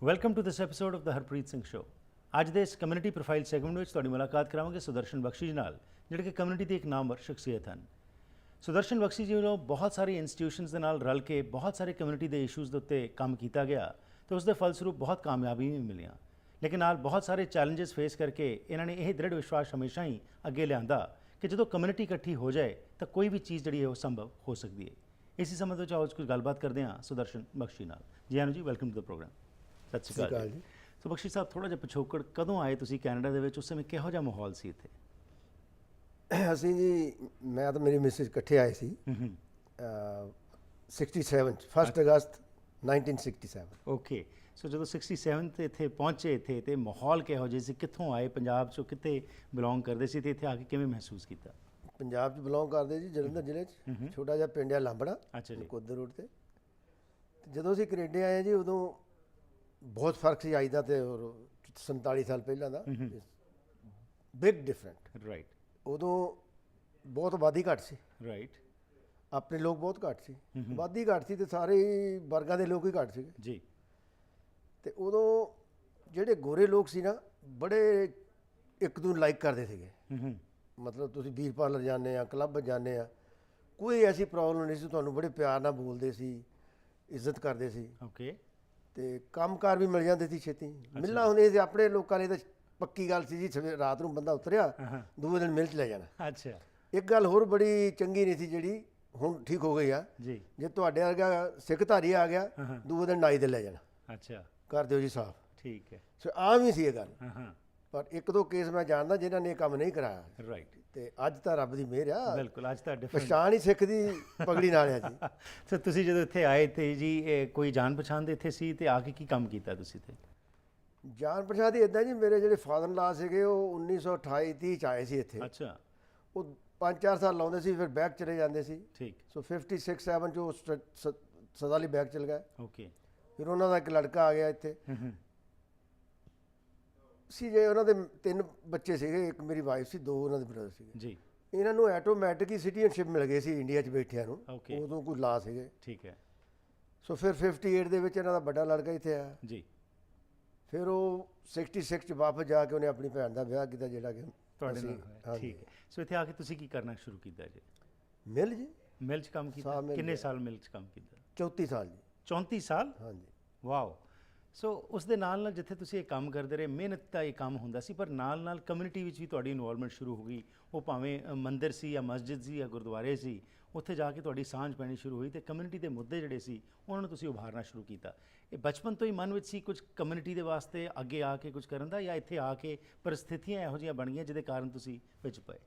Welcome to this episode of the Harpreet Singh show. ਅੱਜ ਦੇ ਇਸ ਕਮਿਊਨਿਟੀ ਪ੍ਰੋਫਾਈਲ ਸੈਗਮੈਂਟ ਵਿੱਚ ਤੁਹਾਡੀ ਮੁਲਾਕਾਤ ਕਰਾਵਾਂਗੇ ਸੁਦਰਸ਼ਨ ਬਖਸ਼ੀ ਜੀ ਨਾਲ, ਜਿਹੜੇ ਕਿ ਕਮਿਊਨਿਟੀ ਦੀ ਇੱਕ ਨਾਮਵਰ ਸ਼ਖਸੀਅਤ ਹਨ। ਸੁਦਰਸ਼ਨ ਬਖਸ਼ੀ ਜੀ ਵੱਲੋਂ ਬਹੁਤ ਸਾਰੀ ਇੰਸਟੀਟਿਊਸ਼ਨਸ ਦੇ ਨਾਲ ਰਲ ਕੇ ਬਹੁਤ ਸਾਰੇ ਕਮਿਊਨਿਟੀ ਦੇ ਇਸ਼ੂਜ਼ ਦੇ ਉੱਤੇ ਕੰਮ ਕੀਤਾ ਗਿਆ ਤੇ ਉਸ ਦੇ ਫਲਸਰੂਪ ਬਹੁਤ ਕਾਮਯਾਬੀ ਵੀ ਮਿਲੀਆਂ, ਲੇਕਿਨ ਨਾਲ ਬਹੁਤ ਸਾਰੇ ਚੈਲੰਜਸ ਫੇਸ ਕਰਕੇ ਇਹਨਾਂ ਨੇ ਇਹ ਦ੍ਰਿੜ ਵਿਸ਼ਵਾਸ ਹਮੇਸ਼ਾ ਹੀ ਅੱਗੇ ਲਿਆਂਦਾ ਕਿ ਜਦੋਂ ਕਮਿਊਨਿਟੀ ਇਕੱਠੀ ਹੋ ਜਾਏ ਤਾਂ ਕੋਈ ਵੀ ਚੀਜ਼ ਜਿਹੜੀ ਹੈ ਉਹ ਸੰਭਵ ਹੋ ਸਕਦੀ ਹੈ। ਇਸੇ ਸੰਬੰਧ ਵਿੱਚ ਅੱਜ ਕੁਝ ਗੱਲਬਾਤ ਕਰਦੇ ਹਾਂ ਸੁਦਰਸ਼ਨ ਬਖਸ਼ੀ ਨਾਲ। ਜੀ ਆਨੂ ਜੀ, ਵੈਲਕਮ ਟੂ ਦ ਪ੍ਰੋਗਰਾਮ। ਸਤਿ ਸ਼੍ਰੀ ਅਕਾਲ ਜੀ। ਸੋ ਬਖਸ਼ੀ ਸਾਹਿਬ, ਥੋੜ੍ਹਾ ਜਿਹਾ ਪਿਛੋਕੜ, ਕਦੋਂ ਆਏ ਤੁਸੀਂ ਕੈਨੇਡਾ ਦੇ ਵਿੱਚ? ਉਸ ਸਮੇਂ ਕਿਹੋ ਜਿਹਾ ਮਾਹੌਲ ਸੀ ਇੱਥੇ? ਅਸੀਂ ਜੀ, ਮੈਂ ਤਾਂ ਮੇਰੀ ਮਿਸਿਸ ਇਕੱਠੇ ਆਏ ਸੀ 67 'ਚ, 1 ਅਗਸਤ 1967। ਓਕੇ, ਸੋ ਜਦੋਂ 67 ਤੇ ਇੱਥੇ ਪਹੁੰਚੇ ਇੱਥੇ ਤੇ ਮਾਹੌਲ ਕਿਹੋ ਜਿਹਾ ਸੀ? ਕਿੱਥੋਂ ਆਏ? ਪੰਜਾਬ 'ਚੋਂ ਕਿੱਥੇ ਬਿਲੋਂਗ ਕਰਦੇ ਸੀ ਤੇ ਇੱਥੇ ਆ ਕੇ ਕਿਵੇਂ ਮਹਿਸੂਸ ਕੀਤਾ? ਪੰਜਾਬ 'ਚ ਬਿਲੋਂਗ ਕਰਦੇ ਜੀ, ਜਲੰਧਰ ਜ਼ਿਲ੍ਹੇ 'ਚ ਛੋਟਾ ਜਿਹਾ ਪਿੰਡ ਆ ਲਾਂਬੜਾ, ਅੱਛਾ ਜੀ, ਕੋਦਰ ਰੋਡ ਤੇ ਜਦੋਂ ਅਸੀਂ ਕੈਨੇਡਾ ਆਏ ਜੀ, ਉਦੋਂ ਬਹੁਤ ਫਰਕ ਸੀ ਅੱਜ ਦਾ ਤੇ 47 ਸਾਲ ਪਹਿਲਾਂ ਦਾ। Big different. ਰਾਈਟ। ਉਦੋਂ ਬਹੁਤ ਆਬਾਦੀ ਘੱਟ ਸੀ। ਰਾਈਟ। ਆਪਣੇ ਲੋਕ ਬਹੁਤ ਘੱਟ ਸੀ, ਆਬਾਦੀ ਘੱਟ ਸੀ ਤੇ ਸਾਰੇ ਹੀ ਵਰਗਾਂ ਦੇ ਲੋਕ ਹੀ ਘੱਟ ਸੀਗੇ ਜੀ। ਤੇ ਉਦੋਂ ਜਿਹੜੇ ਗੋਰੇ ਲੋਕ ਸੀ ਨਾ, ਬੜੇ ਇੱਕ ਦੂਜੇ ਨੂੰ ਲਾਈਕ ਕਰਦੇ ਸੀਗੇ। ਮਤਲਬ ਤੁਸੀਂ ਬੀਰ ਪਾਰਲਰ ਜਾਂਦੇ ਆ, ਕਲੱਬ ਜਾਂਦੇ ਆ, ਕੋਈ ਐਸੀ ਪ੍ਰੋਬਲਮ ਨਹੀਂ ਸੀ, ਤੁਹਾਨੂੰ ਬੜੇ ਪਿਆਰ ਨਾਲ ਬੋਲਦੇ ਸੀ, ਇੱਜ਼ਤ ਕਰਦੇ ਸੀ। ਓਕੇ। ਤੇ ਕੰਮਕਾਰ ਵੀ ਮਿਲ ਜਾਂਦੇ ਸੀ ਛੇਤੀ, ਮਿਲਣਾ ਹੁੰਦੇ ਸੀ। ਆਪਣੇ ਲੋਕਾਂ ਨੇ ਤਾਂ ਪੱਕੀ ਗੱਲ ਸੀ ਜੀ, ਰਾਤ ਨੂੰ ਬੰਦਾ ਉਤਰਿਆ ਦੂਜੇ ਦਿਨ ਮਿਲ 'ਚ ਲੈ ਜਾਣਾ। ਅੱਛਾ। ਇੱਕ ਗੱਲ ਹੋਰ ਬੜੀ ਚੰਗੀ ਨਹੀਂ ਸੀ, ਜਿਹੜੀ ਹੁਣ ਠੀਕ ਹੋ ਗਈ ਆ ਜੀ, ਜੇ ਤੁਹਾਡੇ ਵਰਗਾ ਸਿੱਖ ਧਾਰੀ ਆ ਗਿਆ ਦੂਜੇ ਦਿਨ ਨਾਈ ਦੇ ਲੈ ਜਾਣਾ। ਅੱਛਾ, ਕਰ ਦਿਓ ਜੀ ਸਾਫ਼। ਠੀਕ ਹੈ। ਸੋ ਆਮ ਹੀ ਸੀ ਇਹ ਗੱਲ, ਪਰ ਇੱਕ ਦੋ ਕੇਸ ਮੈਂ ਜਾਣਦਾ ਜਿਨ੍ਹਾਂ ਨੇ ਇਹ ਕੰਮ ਨਹੀਂ ਕਰਾਇਆ। ਰਾਈਟ। ਤੇ ਅੱਜ ਤਾਂ ਰੱਬ ਦੀ ਮਿਹਰ ਆ, ਬਿਲਕੁਲ ਅੱਜ ਤਾਂ ਪਛਾਣ ਹੀ ਸਿੱਖ ਦੀ ਪਗੜੀ ਨਾਲ ਆ ਜੀ। ਸੋ ਤੁਸੀਂ ਜਦੋਂ ਇੱਥੇ ਆਏ ਤੇ ਜੀ ਕੋਈ ਜਾਣ ਪਛਾਣ ਦੇ ਇੱਥੇ ਸੀ ਤੇ ਆ ਕੇ ਕੀ ਕੰਮ ਕੀਤਾ ਤੁਸੀਂ? ਤੇ ਜਾਣ ਪਛਾਣ ਦੀ ਇੱਦਾਂ ਜੀ, ਮੇਰੇ ਜਿਹੜੇ ਫਾਦਰ ਲਾ ਸੀਗੇ ਉਹ 1928-30 'ਚ ਆਏ ਸੀ ਇੱਥੇ। ਅੱਛਾ। ਉਹ 5-4 ਸਾਲ ਲਾਉਂਦੇ ਸੀ, ਫਿਰ ਬੈਕ ਚਲੇ ਜਾਂਦੇ ਸੀ। ਠੀਕ। ਸੋ 56-7 'ਚ ਉਹ ਸਦਾ ਲਈ ਬੈਕ ਚਲ ਗਏ। ਓਕੇ। ਫਿਰ ਉਹਨਾਂ ਦਾ ਇੱਕ ਲੜਕਾ ਆ ਗਿਆ ਇੱਥੇ ਸੀ ਜੇ, ਉਹਨਾਂ ਦੇ 3 ਬੱਚੇ ਸੀਗੇ, ਇੱਕ ਮੇਰੀ ਵਾਈਫ ਸੀ, 2 ਉਹਨਾਂ ਦੇ ਬ੍ਰਦਰ ਸੀਗੇ ਜੀ। ਇਹਨਾਂ ਨੂੰ ਆਟੋਮੈਟਿਕ ਹੀ ਸਿਟੀਜ਼ਨਸ਼ਿਪ ਮਿਲ ਗਈ ਸੀ ਇੰਡੀਆ 'ਚ ਬੈਠਿਆਂ ਨੂੰ, ਉਦੋਂ ਕੋਈ ਲਾ ਸੀਗੇ। ਠੀਕ ਹੈ। ਸੋ ਫਿਰ 58 ਦੇ ਵਿੱਚ ਇਹਨਾਂ ਦਾ ਵੱਡਾ ਲੜਕਾ ਇੱਥੇ ਆਇਆ ਜੀ। ਫਿਰ ਉਹ 66 'ਚ ਵਾਪਸ ਜਾ ਕੇ ਉਹਨੇ ਆਪਣੀ ਭੈਣ ਦਾ ਵਿਆਹ ਕੀਤਾ, ਜਿਹੜਾ ਕਿ ਤੁਹਾਡੇ ਨਾਲ ਹੋਇਆ। ਠੀਕ ਹੈ। ਸੋ ਇੱਥੇ ਆ ਕੇ ਤੁਸੀਂ ਕੀ ਕਰਨਾ ਸ਼ੁਰੂ ਕੀਤਾ ਜੀ? ਮਿਲ ਜੀ, ਮਿਲ 'ਚ ਕੰਮ ਕੀਤਾ। ਕਿੰਨੇ ਸਾਲ ਮਿਲ 'ਚ ਕੰਮ ਕੀਤਾ? 34 ਸਾਲ ਜੀ। 34 ਸਾਲ? ਹਾਂਜੀ। ਵਾਓ। ਸੋ ਉਸ ਦੇ ਨਾਲ ਨਾਲ ਜਿੱਥੇ ਤੁਸੀਂ ਇਹ ਕੰਮ ਕਰਦੇ ਰਹੇ, ਮਿਹਨਤ ਦਾ ਇਹ ਕੰਮ ਹੁੰਦਾ ਸੀ, ਪਰ ਨਾਲ ਨਾਲ ਕਮਿਊਨਿਟੀ ਵਿੱਚ ਵੀ ਤੁਹਾਡੀ ਇਨਵੋਲਵਮੈਂਟ ਸ਼ੁਰੂ ਹੋ ਗਈ। ਉਹ ਭਾਵੇਂ ਮੰਦਿਰ ਸੀ ਜਾਂ ਮਸਜਿਦ ਸੀ ਜਾਂ ਗੁਰਦੁਆਰੇ ਸੀ, ਉੱਥੇ ਜਾ ਕੇ ਤੁਹਾਡੀ ਸਾਂਝ ਪੈਣੀ ਸ਼ੁਰੂ ਹੋਈ ਤੇ ਕਮਿਊਨਿਟੀ ਦੇ ਮੁੱਦੇ ਜਿਹੜੇ ਸੀ ਉਹਨਾਂ ਨੂੰ ਤੁਸੀਂ ਉਭਾਰਨਾ ਸ਼ੁਰੂ ਕੀਤਾ। ਇਹ ਬਚਪਨ ਤੋਂ ਹੀ ਮਨ ਵਿੱਚ ਸੀ ਕੁਝ ਕਮਿਊਨਿਟੀ ਦੇ ਵਾਸਤੇ ਅੱਗੇ ਆ ਕੇ ਕੁਝ ਕਰਨ ਦਾ, ਜਾਂ ਇੱਥੇ ਆ ਕੇ ਪਰਿਸਥਿਤੀਆਂ ਇਹੋ ਜਿਹੀਆਂ ਬਣ ਗਈਆਂ ਜਿਹਦੇ ਕਾਰਨ ਤੁਸੀਂ ਵਿੱਚ ਪਏ?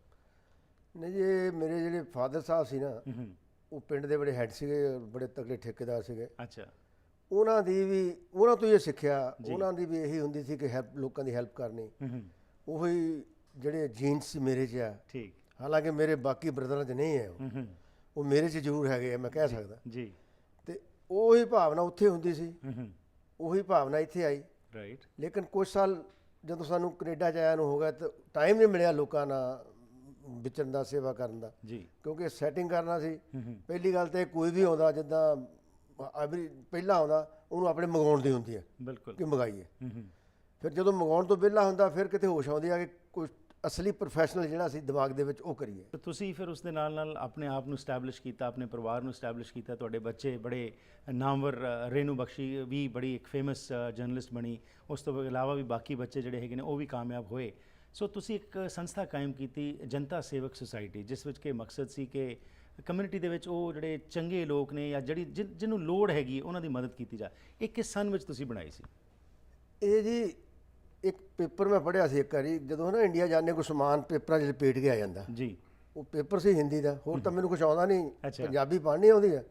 ਨਹੀਂ ਜੀ, ਮੇਰੇ ਜਿਹੜੇ ਫਾਦਰ ਸਾਹਿਬ ਸੀ ਨਾ, ਉਹ ਪਿੰਡ ਦੇ ਬੜੇ ਹੈੱਡ ਸੀਗੇ, ਬੜੇ ਤਕੜੇ ਠੇਕੇਦਾਰ ਸੀਗੇ। ਅੱਛਾ। ਉਹਨਾਂ ਤੋਂ ਇਹ ਸਿੱਖਿਆ। ਉਹਨਾਂ ਦੀ ਵੀ ਇਹੀ ਹੁੰਦੀ ਸੀ ਕਿ ਲੋਕਾਂ ਦੀ ਹੈਲਪ ਕਰਨੀ। ਉਹੀ ਜਿਹੜੇ ਜੀਨਸ ਸੀ ਮੇਰੇ 'ਚ ਆ। ਠੀਕ। ਹਾਲਾਂਕਿ ਮੇਰੇ ਬਾਕੀ ਬ੍ਰਦਰਾਂ 'ਚ ਨਹੀਂ ਹੈ, ਉਹ ਮੇਰੇ 'ਚ ਜ਼ਰੂਰ ਹੈਗੇ ਆ, ਮੈਂ ਕਹਿ ਸਕਦਾ ਜੀ। ਤੇ ਉਹੀ ਭਾਵਨਾ ਉੱਥੇ ਹੁੰਦੀ ਸੀ, ਉਹੀ ਭਾਵਨਾ ਇੱਥੇ ਆਈ। ਰਾਈਟ। ਲੇਕਿਨ ਕੁਝ ਸਾਲ ਜਦੋਂ ਸਾਨੂੰ ਕੈਨੇਡਾ 'ਚ ਆਇਆ ਨੂੰ ਹੋ ਗਿਆ ਤਾਂ ਟਾਈਮ ਨਹੀਂ ਮਿਲਿਆ ਲੋਕਾਂ ਨਾਲ ਵਿਚਰਨ ਦਾ, ਸੇਵਾ ਕਰਨ ਦਾ ਜੀ, ਕਿਉਂਕਿ ਸੈਟਿੰਗ ਕਰਨਾ ਸੀ। ਪਹਿਲੀ ਗੱਲ ਤਾਂ ਕੋਈ ਵੀ ਆਉਂਦਾ, ਜਿੱਦਾਂ ਪਹਿਲਾਂ ਆਉਂਦਾ, ਉਹਨੂੰ ਆਪਣੇ ਮੰਗਾਉਣ ਦੀ ਹੁੰਦੀ ਹੈ। ਬਿਲਕੁਲ, ਕਿ ਮੰਗਾਈਏ। ਫਿਰ ਜਦੋਂ ਮੰਗਾਉਣ ਤੋਂ ਵਿਹਲਾ ਹੁੰਦਾ, ਫਿਰ ਕਿਤੇ ਹੋਸ਼ ਆਉਂਦੀ ਆ ਕਿ ਕੋਈ ਅਸਲੀ ਪ੍ਰੋਫੈਸ਼ਨਲ ਜਿਹੜਾ ਸੀ ਦਿਮਾਗ ਦੇ ਵਿੱਚ ਉਹ ਕਰੀਏ। ਤਾਂ ਤੁਸੀਂ ਫਿਰ ਉਸ ਦੇ ਨਾਲ ਨਾਲ ਆਪਣੇ ਆਪ ਨੂੰ ਸਟੈਬਲਿਸ਼ ਕੀਤਾ, ਆਪਣੇ ਪਰਿਵਾਰ ਨੂੰ ਸਟੈਬਲਿਸ਼ ਕੀਤਾ। ਤੁਹਾਡੇ ਬੱਚੇ ਬੜੇ ਨਾਮਵਰ, ਰੇਨੂ ਬਖਸ਼ੀ ਵੀ ਬੜੀ ਇੱਕ ਫੇਮਸ ਜਰਨਲਿਸਟ ਬਣੀ। ਉਸ ਤੋਂ ਇਲਾਵਾ ਵੀ ਬਾਕੀ ਬੱਚੇ ਜਿਹੜੇ ਹੈਗੇ ਨੇ ਉਹ ਵੀ ਕਾਮਯਾਬ ਹੋਏ। ਸੋ ਤੁਸੀਂ ਇੱਕ ਸੰਸਥਾ ਕਾਇਮ ਕੀਤੀ, ਜਨਤਾ ਸੇਵਕ ਸੁਸਾਇਟੀ, ਜਿਸ ਵਿੱਚ ਕਿ ਮਕਸਦ ਸੀ ਕਿ ਕਮਿਊਨਿਟੀ ਦੇ ਵਿੱਚ ਉਹ ਜਿਹੜੇ ਚੰਗੇ ਲੋਕ ਨੇ ਜਾਂ ਜਿਹਨੂੰ ਲੋੜ ਹੈਗੀ ਉਹਨਾਂ ਦੀ ਮਦਦ ਕੀਤੀ ਜਾ। ਇਹ ਕਿਸ ਸੰਨ ਵਿੱਚ ਤੁਸੀਂ ਬਣਾਈ ਸੀ? ਇਹ ਜੀ ਇੱਕ ਪੇਪਰ ਮੈਂ ਪੜ੍ਹਿਆ ਸੀ ਇੱਕ ਵਾਰੀ, ਜਦੋਂ ਨਾ ਇੰਡੀਆ ਜਾਂਦੇ ਕੋਈ ਸਮਾਨ ਪੇਪਰਾਂ 'ਚ ਲਪੇਟ ਕੇ ਆ ਜਾਂਦਾ ਜੀ। ਉਹ ਪੇਪਰ ਸੀ ਹਿੰਦੀ ਦਾ, ਹੋਰ ਤਾਂ ਮੈਨੂੰ ਕੁਛ ਆਉਂਦਾ ਨਹੀਂ, ਪੰਜਾਬੀ ਪੜ੍ਹਨੀ ਆਉਂਦੀ ਹੈ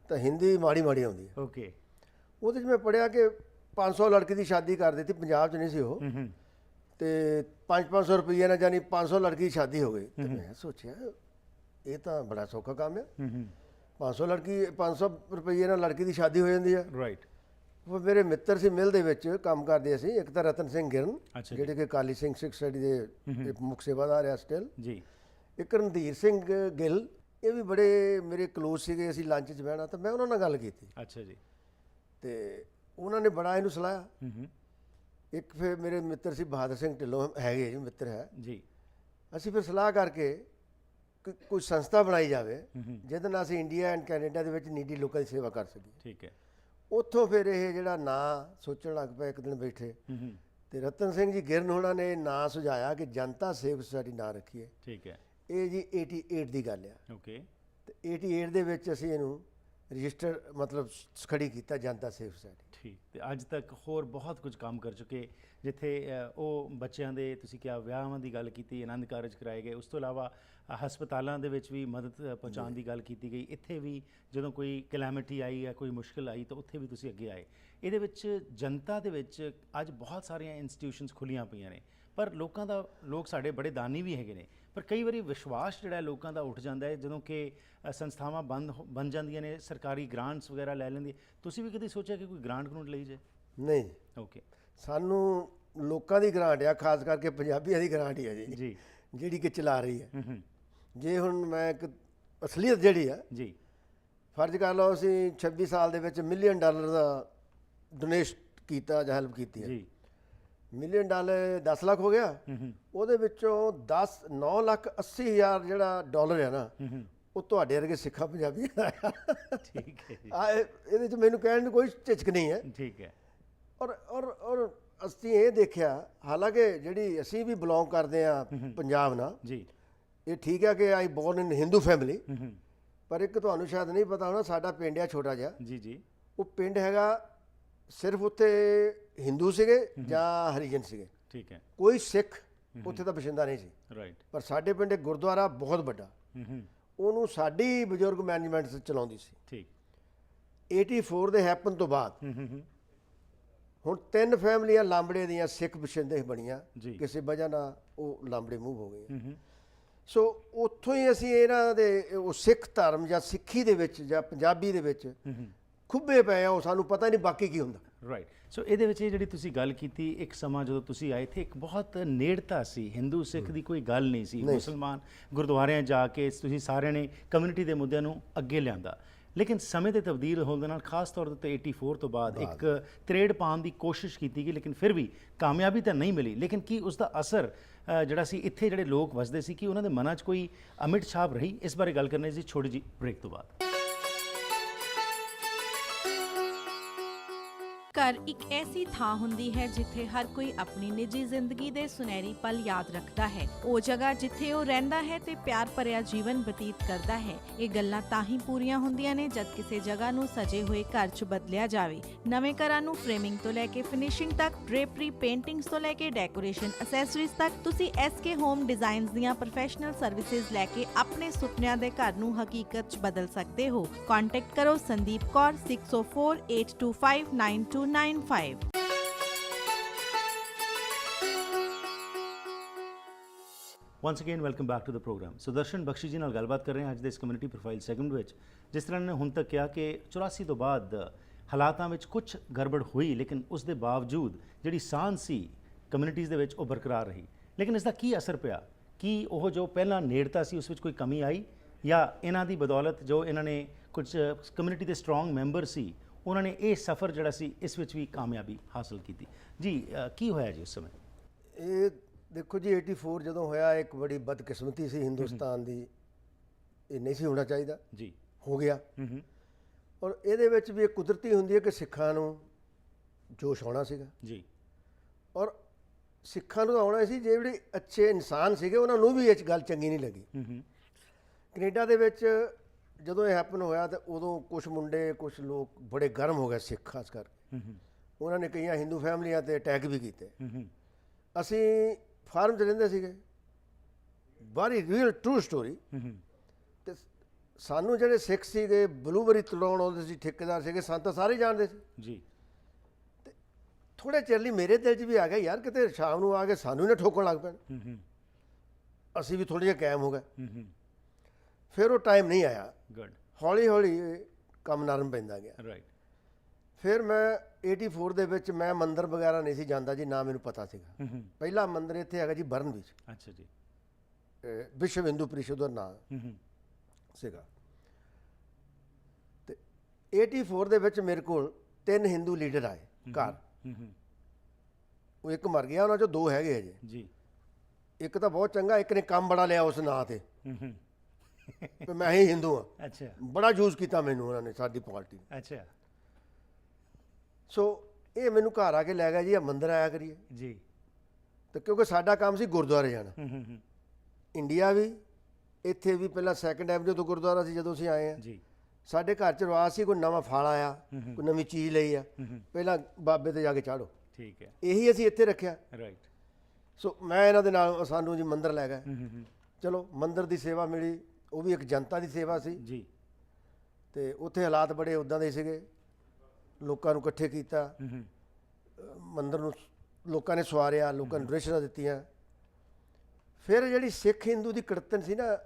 ਤਾਂ ਹਿੰਦੀ ਮਾੜੀ ਮਾੜੀ ਆਉਂਦੀ ਹੈ। ਓਕੇ। ਉਹਦੇ 'ਚ ਮੈਂ ਪੜ੍ਹਿਆ ਕਿ 500 ਲੜਕੀ ਦੀ ਸ਼ਾਦੀ ਕਰ ਦਿੱਤੀ, ਪੰਜਾਬ 'ਚ ਨਹੀਂ ਸੀ ਉਹ, ਤੇ 500 ਰੁਪਈਏ ਨਾਲ ਜਾਨੀ 500 ਲੜਕੀ ਦੀ ਸ਼ਾਦੀ ਹੋ ਗਈ। ਤੇ ਮੈਂ ਸੋਚਿਆ ਇਹ ਤਾਂ ਬੜਾ ਸੌਖਾ ਕੰਮ ਹੈ। 500 ਰੁਪਏ ਨਾਲ ਲੜਕੀ ਦੀ ਸ਼ਾਦੀ ਹੋ ਜਾਂਦੀ ਆ। ਰਾਈਟ। ਉਹ ਮੇਰੇ ਮਿੱਤਰ ਸੀ ਮਿਲ ਦੇ ਵਿੱਚ ਕੰਮ ਕਰਦੇ ਅਸੀਂ, ਇੱਕ ਤਾਂ ਰਤਨ ਸਿੰਘ ਗਿਰਨ ਅੱਛਾ ਜਿਹੜੇ ਕਿ ਕਾਲੀ ਸਿੰਘ ਸਿੱਖ ਸਟੱਡੀ ਦੇ ਮੁੱਖ ਸੇਵਾਦਾਰ ਆ ਸਟਿਲ ਜੀ। ਇੱਕ ਰਣਧੀਰ ਸਿੰਘ ਗਿੱਲ, ਇਹ ਵੀ ਬੜੇ ਮੇਰੇ ਕਲੋਜ਼ ਸੀਗੇ। ਅਸੀਂ ਲੰਚ 'ਚ ਬਹਿਣਾ ਤਾਂ ਮੈਂ ਉਹਨਾਂ ਨਾਲ ਗੱਲ ਕੀਤੀ ਅੱਛਾ ਜੀ। ਤੇ ਉਹਨਾਂ ਨੇ ਬੜਾ ਇਹਨੂੰ ਸਲਾਹਿਆ। ਇੱਕ ਫਿਰ ਮੇਰੇ ਮਿੱਤਰ ਸੀ ਬਹਾਦਰ ਸਿੰਘ ਢਿੱਲੋਂ, ਹੈਗੇ ਜੀ ਮਿੱਤਰ ਹੈ ਜੀ। ਅਸੀਂ ਫਿਰ ਸਲਾਹ ਕਰਕੇ ਕੋਈ ਸੰਸਥਾ ਬਣਾਈ ਜਾਵੇ ਜਿਹਦੇ ਨਾਲ ਅਸੀਂ ਇੰਡੀਆ ਐਂਡ ਕੈਨੇਡਾ ਦੇ ਵਿੱਚ ਨੀਡੀ ਲੋਕਾਂ ਦੀ ਸੇਵਾ ਕਰ ਸਕੀਏ। ਠੀਕ ਹੈ। ਉੱਥੋਂ ਫਿਰ ਇਹ ਜਿਹੜਾ ਨਾਂ ਸੋਚਣ ਲੱਗ ਪਏ। ਇੱਕ ਦਿਨ ਬੈਠੇ ਤੇ ਰਤਨ ਸਿੰਘ ਜੀ ਗਿਰਨ ਉਹਨਾਂ ਨੇ ਨਾਂ ਸੁਝਾਇਆ ਕਿ ਜਨਤਾ ਸੇਵਕ ਸੁਸਾਇਟੀ ਨਾਂ ਰੱਖੀਏ। ਠੀਕ ਹੈ। ਇਹ ਜੀ 88 ਦੀ ਗੱਲ ਆ। ਓਕੇ। ਤੇ 88 ਦੇ ਵਿੱਚ ਅਸੀਂ ਇਹਨੂੰ ਰਜਿਸਟਰ ਮਤਲਬ ਖੜੀ ਕੀਤਾ ਜਨਤਾ ਸੇਵਕ ਸੁਸਾਇਟੀ। ਠੀਕ। ਤੇ ਅੱਜ ਤੱਕ ਹੋਰ ਬਹੁਤ ਕੁਝ ਕੰਮ ਕਰ ਚੁੱਕੇ, ਜਿੱਥੇ ਉਹ ਬੱਚਿਆਂ ਦੇ ਤੁਸੀਂ ਕਿਹਾ ਵਿਆਹਾਂ ਦੀ ਗੱਲ ਕੀਤੀ, ਆਨੰਦ ਕਾਰਜ ਕਰਾਏ ਗਏ। ਉਸ ਤੋਂ ਇਲਾਵਾ ਹਸਪਤਾਲਾਂ ਦੇ ਵਿੱਚ ਵੀ ਮਦਦ ਪਹੁੰਚਾਉਣ ਦੀ ਗੱਲ ਕੀਤੀ ਗਈ। ਇੱਥੇ ਵੀ ਜਦੋਂ ਕੋਈ ਕਲੈਮਿਟੀ ਆਈ ਜਾਂ ਕੋਈ ਮੁਸ਼ਕਿਲ ਆਈ ਤਾਂ ਉੱਥੇ ਵੀ ਤੁਸੀਂ ਅੱਗੇ ਆਏ। ਇਹਦੇ ਵਿੱਚ ਜਨਤਾ ਦੇ ਵਿੱਚ ਅੱਜ ਬਹੁਤ ਸਾਰੀਆਂ ਇੰਸਟੀਟਿਊਸ਼ਨਸ ਖੁੱਲੀਆਂ ਪਈਆਂ ਨੇ, ਪਰ ਲੋਕ ਸਾਡੇ ਬੜੇ ਦਾਨੀ ਵੀ ਹੈਗੇ ਨੇ, ਪਰ ਕਈ ਵਾਰੀ ਵਿਸ਼ਵਾਸ ਜਿਹੜਾ ਲੋਕਾਂ ਦਾ ਉੱਠ ਜਾਂਦਾ ਹੈ ਜਦੋਂ ਕਿ ਸੰਸਥਾਵਾਂ ਬਣ ਜਾਂਦੀਆਂ ਨੇ, ਸਰਕਾਰੀ ਗ੍ਰਾਂਟਸ ਵਗੈਰਾ ਲੈ ਲੈਂਦੀ। ਤੁਸੀਂ ਵੀ ਕਦੀ ਸੋਚਿਆ ਕਿ ਕੋਈ ਗ੍ਰਾਂਟ ਲਈ ਜੇ? ਨਹੀਂ। ਓਕੇ। ਸਾਨੂੰ ਲੋਕਾਂ ਦੀ ਗ੍ਰਾਂਟ ਆ, ਖਾਸ ਕਰਕੇ ਪੰਜਾਬੀਆਂ ਦੀ ਗ੍ਰਾਂਟ ਹੀ ਆ ਜੀ, ਜਿਹੜੀ ਕਿ ਚਲਾ ਰਹੀ ਹੈ। ਜੇ ਹੁਣ ਮੈਂ ਇੱਕ ਅਸਲੀਅਤ ਜਿਹੜੀ ਆ ਜੀ, ਫਰਜ਼ ਕਰ ਲਓ ਅਸੀਂ 26 ਸਾਲ ਦੇ ਵਿੱਚ $1 ਮਿਲੀਅਨ ਦਾ ਡੋਨੇਟ ਕੀਤਾ ਜਾਂ ਹੈਲਪ ਕੀਤੀ ਹੈ ਜੀ। $1 ਮਿਲੀਅਨ 10 ਲੱਖ ਹੋ ਗਿਆ। ਉਹਦੇ ਵਿੱਚੋਂ 9,80,000 ਜਿਹੜਾ ਡਾਲਰ ਹੈ ਨਾ, ਉਹ ਤੁਹਾਡੇ ਵਰਗੇ ਸਿੱਖਾਂ ਪੰਜਾਬੀਆਂ ਦਾ ਆ। ਠੀਕ ਹੈ ਜੀ। ਇਹਦੇ 'ਚ ਮੈਨੂੰ ਕਹਿਣ ਦੀ ਕੋਈ ਝਿਜਕ ਨਹੀਂ ਹੈ। ਠੀਕ ਹੈ। ਔਰ ਅਸੀਂ ਇਹ ਦੇਖਿਆ, ਹਾਲਾਂਕਿ ਜਿਹੜੀ ਅਸੀਂ ਵੀ ਬਿਲੋਂਗ ਕਰਦੇ ਆ ਪੰਜਾਬ ਨਾਲ ਜੀ, ਇਹ ਠੀਕ ਹੈ ਕਿ ਆਈ ਬੋਰਨ ਇਨ ਹਿੰਦੂ ਫੈਮਿਲੀ, ਪਰ ਇੱਕ ਤੁਹਾਨੂੰ ਸ਼ਾਇਦ ਨਹੀਂ ਪਤਾ ਹੋਣਾ, ਸਾਡਾ ਪਿੰਡ ਆ ਛੋਟਾ ਜਿਹਾ ਜੀ ਜੀ, ਉਹ ਪਿੰਡ ਹੈਗਾ ਸਿਰਫ ਉੱਥੇ ਹਿੰਦੂ ਸੀਗੇ ਜਾਂ ਹਰੀਜਨ ਸੀਗੇ। ਠੀਕ ਹੈ। ਕੋਈ ਸਿੱਖ ਉੱਥੇ ਦਾ ਬਸ਼ਿੰਦਾ ਨਹੀਂ ਸੀ। ਰਾਈਟ। ਪਰ ਸਾਡੇ ਪਿੰਡ ਇੱਕ ਗੁਰਦੁਆਰਾ ਬਹੁਤ ਵੱਡਾ, ਉਹਨੂੰ ਸਾਡੀ ਬਜ਼ੁਰਗ ਮੈਨੇਜਮੈਂਟ ਚਲਾਉਂਦੀ ਸੀ। ਠੀਕ। 84 ਦੇ ਹੈਪਨ ਤੋਂ ਬਾਅਦ ਹੁਣ 3 ਫੈਮਲੀਆਂ ਲਾਂਬੜੇ ਦੀਆਂ ਸਿੱਖ ਬਸ਼ਿੰਦੇ ਬਣੀਆਂ, ਕਿਸੇ ਵਜ੍ਹਾ ਨਾਲ ਉਹ ਲਾਂਬੜੇ ਮੂਵ ਹੋ ਗਏ। ਸੋ ਉੱਥੋਂ ਹੀ ਅਸੀਂ ਇਹਨਾਂ ਦੇ ਉਹ ਸਿੱਖ ਧਰਮ ਜਾਂ ਸਿੱਖੀ ਦੇ ਵਿੱਚ ਜਾਂ ਪੰਜਾਬੀ ਦੇ ਵਿੱਚ ਖੁੱਬੇ ਪਏ ਆ, ਉਹ ਸਾਨੂੰ ਪਤਾ ਨਹੀਂ ਬਾਕੀ ਕੀ ਹੁੰਦਾ। ਰਾਈਟ। ਸੋ ਇਹਦੇ ਵਿੱਚ ਇਹ ਜਿਹੜੀ ਤੁਸੀਂ ਗੱਲ ਕੀਤੀ, ਇੱਕ ਸਮਾਂ ਜਦੋਂ ਤੁਸੀਂ ਆਏ ਥੇ ਇੱਕ ਬਹੁਤ ਨੇੜਤਾ ਸੀ, ਹਿੰਦੂ ਸਿੱਖ ਦੀ ਕੋਈ ਗੱਲ ਨਹੀਂ ਸੀ। ਮੁਸਲਮਾਨ ਗੁਰਦੁਆਰਿਆਂ ਜਾ ਕੇ ਤੁਸੀਂ ਸਾਰਿਆਂ ਨੇ ਕਮਿਊਨਿਟੀ ਦੇ ਮੁੱਦਿਆਂ ਨੂੰ ਅੱਗੇ ਲਿਆਂਦਾ, ਲੇਕਿਨ ਸਮੇਂ ਦੇ ਤਬਦੀਲ ਹੋਣ ਦੇ ਨਾਲ ਖਾਸ ਤੌਰ 'ਤੇ 84 ਤੋਂ ਬਾਅਦ ਇੱਕ ਤਰੇੜ ਪਾਉਣ ਦੀ ਕੋਸ਼ਿਸ਼ ਕੀਤੀ ਗਈ, ਲੇਕਿਨ ਫਿਰ ਵੀ ਕਾਮਯਾਬੀ ਤਾਂ ਨਹੀਂ ਮਿਲੀ। ਲੇਕਿਨ ਕੀ ਉਸ ਦਾ ਅਸਰ ਜਿਹੜਾ ਸੀ ਇੱਥੇ ਜਿਹੜੇ ਲੋਕ ਵਸਦੇ ਸੀ, ਕਿ ਉਹਨਾਂ ਦੇ ਮਨਾਂ 'ਚ ਕੋਈ ਅਮਿਟ ਛਾਪ ਰਹੀ? ਇਸ ਬਾਰੇ ਗੱਲ ਕਰਨੀ ਸੀ ਛੋਟੀ ਜਿਹੀ ਬ੍ਰੇਕ ਤੋਂ ਬਾਅਦ। ਘਰ ਇੱਕ ਐਸੀ ਥਾਂ ਹੁੰਦੀ ਹੈ ਜਿੱਥੇ ਹਰ ਕੋਈ ਆਪਣੀ ਨਿੱਜੀ ਜ਼ਿੰਦਗੀ ਦੇ ਸੁਨਹਿਰੀ ਪਲ ਯਾਦ ਰੱਖਦਾ ਹੈ। ਉਹ ਜਗ੍ਹਾ ਜਿੱਥੇ ਉਹ ਰਹਿੰਦਾ ਹੈ ਤੇ ਪਿਆਰ ਭਰਿਆ ਜੀਵਨ ਬਤੀਤ ਕਰਦਾ ਹੈ। ਇਹ ਗੱਲਾਂ ਤਾਂ ਹੀ ਪੂਰੀਆਂ ਹੁੰਦੀਆਂ ਨੇ ਜਦ ਕਿਸੇ ਜਗ੍ਹਾ ਨੂੰ ਸਜੇ ਹੋਏ ਘਰ 'ਚ ਬਦਲਿਆ ਜਾਵੇ। ਨਵੇਂ ਘਰਾਂ ਨੂੰ ਫਰੇਮਿੰਗ ਤੋਂ ਲੈ ਕੇ ਫਿਨਿਸ਼ਿੰਗ ਤੱਕ, ਡ੍ਰੇਪਰੀ, ਪੇਂਟਿੰਗਸ ਤੋਂ ਲੈ ਕੇ ਡੈਕੋਰੇਸ਼ਨ ਐਕਸੈਸਰੀਜ਼ ਤੱਕ, ਤੁਸੀਂ SK ਹੋਮ ਡਿਜ਼ਾਈਨਸ ਦੀਆਂ ਪ੍ਰੋਫੈਸ਼ਨਲ ਸਰਵਿਸਿਜ਼ ਲੈ ਕੇ ਆਪਣੇ ਸੁਪਨਿਆਂ ਦੇ ਘਰ ਨੂੰ ਹਕੀਕਤ 'ਚ ਬਦਲ ਸਕਦੇ ਹੋ। ਕੰਟੈਕਟ ਕਰੋ Sandeep Kaur 6048259295। Once again welcome back to the programme. Sudarshan Bakshi ji ਨਾਲ ਗੱਲਬਾਤ ਕਰ ਰਹੇ ਹਾਂ ਅੱਜ ਦੇ ਇਸ ਕਮਿਊਨਿਟੀ ਪ੍ਰੋਫਾਈਲ ਸੈਗਮੈਂਟ ਵਿੱਚ। ਜਿਸ ਤਰ੍ਹਾਂ ਨੇ ਹੁਣ ਤੱਕ ਕਿਹਾ ਕਿ 84 ਤੋਂ ਬਾਅਦ ਹਾਲਾਤਾਂ ਵਿੱਚ ਕੁਝ ਗੜਬੜ ਹੋਈ, ਲੇਕਿਨ ਉਸ ਦੇ ਬਾਵਜੂਦ ਜਿਹੜੀ ਸਾਂਝ ਸੀ ਕਮਿਊਨਿਟੀਜ਼ ਦੇ ਵਿੱਚ ਉਹ ਬਰਕਰਾਰ ਰਹੀ। ਲੇਕਿਨ ਇਸ ਦਾ ਕੀ ਅਸਰ ਪਿਆ? ਕੀ ਉਹ ਜੋ ਪਹਿਲਾਂ ਨੇੜਤਾ ਸੀ ਉਸ ਵਿੱਚ ਕੋਈ ਕਮੀ ਆਈ, ਜਾਂ ਇਹਨਾਂ ਦੀ ਬਦੌਲਤ ਜੋ ਇਹਨਾਂ ਨੇ ਕੁਝ ਕਮਿਊਨਿਟੀ ਦੇ ਸਟਰੋਂਗ ਮੈਂਬਰ ਸੀ ਉਹਨਾਂ ਨੇ ਇਹ ਸਫ਼ਰ ਜਿਹੜਾ ਸੀ ਇਸ ਵਿੱਚ ਵੀ ਕਾਮਯਾਬੀ ਹਾਸਲ ਕੀਤੀ? ਜੀ ਕੀ ਹੋਇਆ ਜੀ ਉਸ ਸਮੇਂ? ਇਹ ਦੇਖੋ ਜੀ 84 ਜਦੋਂ ਹੋਇਆ, ਇੱਕ ਬੜੀ ਬਦਕਿਸਮਤੀ ਸੀ ਹਿੰਦੁਸਤਾਨ ਦੀ, ਇਹ ਨਹੀਂ ਸੀ ਹੋਣਾ ਚਾਹੀਦਾ ਜੀ, ਹੋ ਗਿਆ। ਔਰ ਇਹਦੇ ਵਿੱਚ ਵੀ ਇੱਕ ਕੁਦਰਤੀ ਹੁੰਦੀ ਹੈ ਕਿ ਸਿੱਖਾਂ ਨੂੰ ਜੋਸ਼ ਆਉਣਾ ਸੀਗਾ ਜੀ, ਔਰ ਸਿੱਖਾਂ ਨੂੰ ਆਉਣਾ ਸੀ, ਜਿਹੜੇ ਅੱਛੇ ਇਨਸਾਨ ਸੀਗੇ ਉਹਨਾਂ ਨੂੰ ਵੀ ਇਹ ਗੱਲ ਚੰਗੀ ਨਹੀਂ ਲੱਗੀ। ਕੈਨੇਡਾ ਦੇ ਵਿੱਚ ਜਦੋਂ ਇਹ ਹੈਪਨ ਹੋਇਆ ਤਾਂ ਉਦੋਂ ਕੁਝ ਮੁੰਡੇ, ਕੁਝ ਲੋਕ ਬੜੇ ਗਰਮ ਹੋ ਗਏ, ਸਿੱਖ ਖਾਸ ਕਰਕੇ। ਉਹਨਾਂ ਨੇ ਕਈਆਂ ਹਿੰਦੂ ਫੈਮਲੀਆਂ ਤੇ ਅਟੈਕ ਵੀ ਕੀਤੇ। ਅਸੀਂ ਫਾਰਮ 'ਚ ਰਹਿੰਦੇ ਸੀਗੇ, ਵੈਰੀ ਰੀਅਲ ਟਰੂ ਸਟੋਰੀ। ਤੇ ਸਾਨੂੰ ਜਿਹੜੇ ਸਿੱਖ ਸੀਗੇ ਬਲੂਬਰੀ ਤਲਾਉਣ ਆਉਂਦੇ ਸੀ, ਠੇਕੇਦਾਰ ਸੀਗੇ, ਸਾਨੂੰ ਤਾਂ ਸਾਰੇ ਜਾਣਦੇ ਸੀ ਜੀ। ਤੇ ਥੋੜੇ ਚਿਰ ਲਈ ਮੇਰੇ ਦਿਲ 'ਚ ਵੀ ਆ ਗਿਆ, ਯਾਰ ਕਿਤੇ ਸ਼ਾਮ ਨੂੰ ਆ ਕੇ ਸਾਨੂੰ ਹੀ ਨਾ ਠੋਕਣ ਲੱਗ ਪੈਣ। ਅਸੀਂ ਵੀ ਥੋੜ੍ਹੇ ਜਿਹੇ ਕਾਇਮ ਹੋ ਗਏ। ਫਿਰ ਉਹ ਟਾਈਮ ਨਹੀਂ ਆਇਆ। ਗੁੱਡ। ਹੌਲੀ ਹੌਲੀ ਕੰਮ ਨਰਮ ਪੈਂਦਾ ਗਿਆ। ਰਾਈਟ। ਫਿਰ ਮੈਂ 84 ਦੇ ਵਿੱਚ ਮੈਂ ਮੰਦਿਰ ਵਗੈਰਾ ਨਹੀਂ ਸੀ ਜਾਂਦਾ ਜੀ, ਨਾ ਮੈਨੂੰ ਪਤਾ ਸੀਗਾ। ਪਹਿਲਾ ਮੰਦਿਰ ਇੱਥੇ ਹੈਗਾ ਜੀ ਬਰਨ ਵਿੱਚ। ਅੱਛਾ ਜੀ। ਵਿਸ਼ਵ ਹਿੰਦੂ ਪ੍ਰੀਸ਼ਦ ਦਾ ਨਾਂ ਸੀਗਾ। ਤੇ 84 ਦੇ ਵਿੱਚ ਮੇਰੇ ਕੋਲ 3 ਹਿੰਦੂ ਲੀਡਰ ਆਏ ਘਰ। ਉਹ ਇੱਕ ਮਰ ਗਿਆ, ਉਹਨਾਂ ਚੋਂ 2 ਹੈਗੇ ਅਜੇ ਜੀ। ਇੱਕ ਤਾਂ ਬਹੁਤ ਚੰਗਾ, ਇੱਕ ਨੇ ਕੰਮ ਬੜਾ ਲਿਆ ਉਸ ਨਾਂ ਤੇ ਤੇ ਮੈਂ ਹੀ ਹਿੰਦੂ ਹਾਂ। ਅੱਛਾ। ਬੜਾ ਯੂਜ਼ ਕੀਤਾ ਮੈਨੂੰ ਉਹਨਾਂ ਨੇ, ਸਾਡੀ ਪਾਰਟੀ। ਅੱਛਾ ਸੋ ਇਹ ਮੈਨੂੰ ਘਰ ਆ ਕੇ ਲੈ ਗਿਆ ਜੀ, ਆ ਮੰਦਿਰ ਆਇਆ ਕਰੀਏ ਜੀ। ਤੇ ਕਿਉਂਕਿ ਸਾਡਾ ਕੰਮ ਸੀ ਗੁਰਦੁਆਰੇ ਜਾਣਾ। ਇੰਡੀਆ ਵੀ, ਇੱਥੇ ਵੀ ਪਹਿਲਾਂ 2nd ਐਵਨਿਊ ਤੋਂ ਗੁਰਦੁਆਰਾ ਸੀ ਜਦੋਂ ਅਸੀਂ ਆਏ ਆ ਜੀ। ਸਾਡੇ ਘਰ 'ਚ ਰਿਵਾਜ਼ ਸੀ ਕੋਈ ਨਵਾਂ ਫਲ ਆਇਆ, ਕੋਈ ਨਵੀਂ ਚੀਜ਼ ਲਈ ਆ, ਪਹਿਲਾਂ ਬਾਬੇ ਤੇ ਜਾ ਕੇ ਚਾੜੋ। ਠੀਕ ਹੈ। ਇਹੀ ਅਸੀਂ ਇੱਥੇ ਰੱਖਿਆ। ਰਾਈਟ। ਸੋ ਮੈਂ ਇਹਨਾਂ ਦੇ ਨਾਲ, ਸਾਨੂੰ ਜੀ ਮੰਦਿਰ ਲੈ ਗਏ। ਚਲੋ ਮੰਦਿਰ ਦੀ ਸੇਵਾ ਮਿਲੀ, ਉਹ ਵੀ ਇੱਕ ਜਨਤਾ ਦੀ ਸੇਵਾ ਸੀ ਜੀ। ਤੇ ਉੱਥੇ ਹਾਲਾਤ ਬੜੇ ਉੱਦਾਂ ਦੇ ਸੀਗੇ। ਲੋਕਾਂ ਨੂੰ ਇਕੱਠੇ ਕੀਤਾ, ਮੰਦਿਰ ਨੂੰ ਲੋਕਾਂ ਨੇ ਸਵਾਰਿਆ, ਲੋਕਾਂ ਨੂੰ ਡੋਨੇਸ਼ਨਾਂ ਦਿੱਤੀਆਂ। ਫਿਰ ਜਿਹੜੀ ਸਿੱਖ ਹਿੰਦੂ ਦੀ ਕੜਤਨ ਸੀ ਨਾ,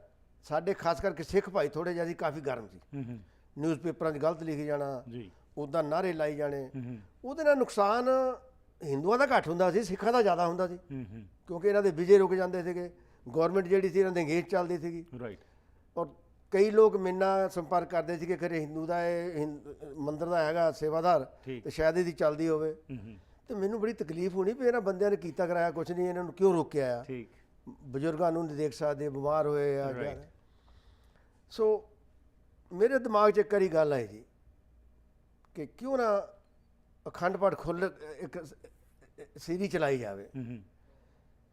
ਸਾਡੇ ਖਾਸ ਕਰਕੇ ਸਿੱਖ ਭਾਈ ਥੋੜ੍ਹੇ ਜਿਹੇ ਸੀ, ਕਾਫੀ ਗਰਮ ਸੀ। ਨਿਊਜ਼ਪੇਪਰਾਂ 'ਚ ਗਲਤ ਲਿਖੀ ਜਾਣਾ ਜੀ। ਉੱਦਾਂ ਨਾਅਰੇ ਲਾਈ ਜਾਣੇ। ਉਹਦੇ ਨਾਲ ਨੁਕਸਾਨ ਹਿੰਦੂਆਂ ਦਾ ਘੱਟ ਹੁੰਦਾ ਸੀ, ਸਿੱਖਾਂ ਦਾ ਜ਼ਿਆਦਾ ਹੁੰਦਾ ਸੀ, ਕਿਉਂਕਿ ਇਹਨਾਂ ਦੇ ਵੀਜ਼ੇ ਰੁਕ ਜਾਂਦੇ ਸੀਗੇ। ਗੌਰਮੈਂਟ ਜਿਹੜੀ ਸੀ ਇਹਨਾਂ ਦੇ ਅੰਗੇਜ ਚੱਲਦੀ ਸੀਗੀ। ਰਾਈਟ। ਔਰ ਕਈ ਲੋਕ ਮੇਰੇ ਨਾਲ ਸੰਪਰਕ ਕਰਦੇ ਸੀ ਕਿ ਖਰੇ ਹਿੰਦੂ ਦਾ ਇਹ ਮੰਦਿਰ ਦਾ ਹੈਗਾ ਸੇਵਾਦਾਰ, ਤੇ ਸ਼ਾਇਦ ਇਹਦੀ ਚੱਲਦੀ ਹੋਵੇ। ਤੇ ਮੈਨੂੰ ਬੜੀ ਤਕਲੀਫ ਹੋਣੀ ਵੀ ਇਹਨਾਂ ਬੰਦਿਆਂ ਨੇ ਕੀਤਾ ਕਰਾਇਆ ਕੁਛ ਨਹੀਂ, ਇਹਨਾਂ ਨੂੰ ਕਿਉਂ ਰੋਕਿਆ ਆ। ਠੀਕ। ਬਜ਼ੁਰਗਾਂ ਨੂੰ ਨਹੀਂ ਦੇਖ ਸਕਦੇ, ਬਿਮਾਰ ਹੋਏ ਆ। ਸੋ ਮੇਰੇ ਦਿਮਾਗ 'ਚ ਇੱਕ ਵਾਰੀ ਗੱਲ ਆਈ ਜੀ ਕਿ ਕਿਉਂ ਨਾ ਅਖੰਡ ਪਾਠ ਇੱਕ ਸੀਰੀ ਚਲਾਈ ਜਾਵੇ।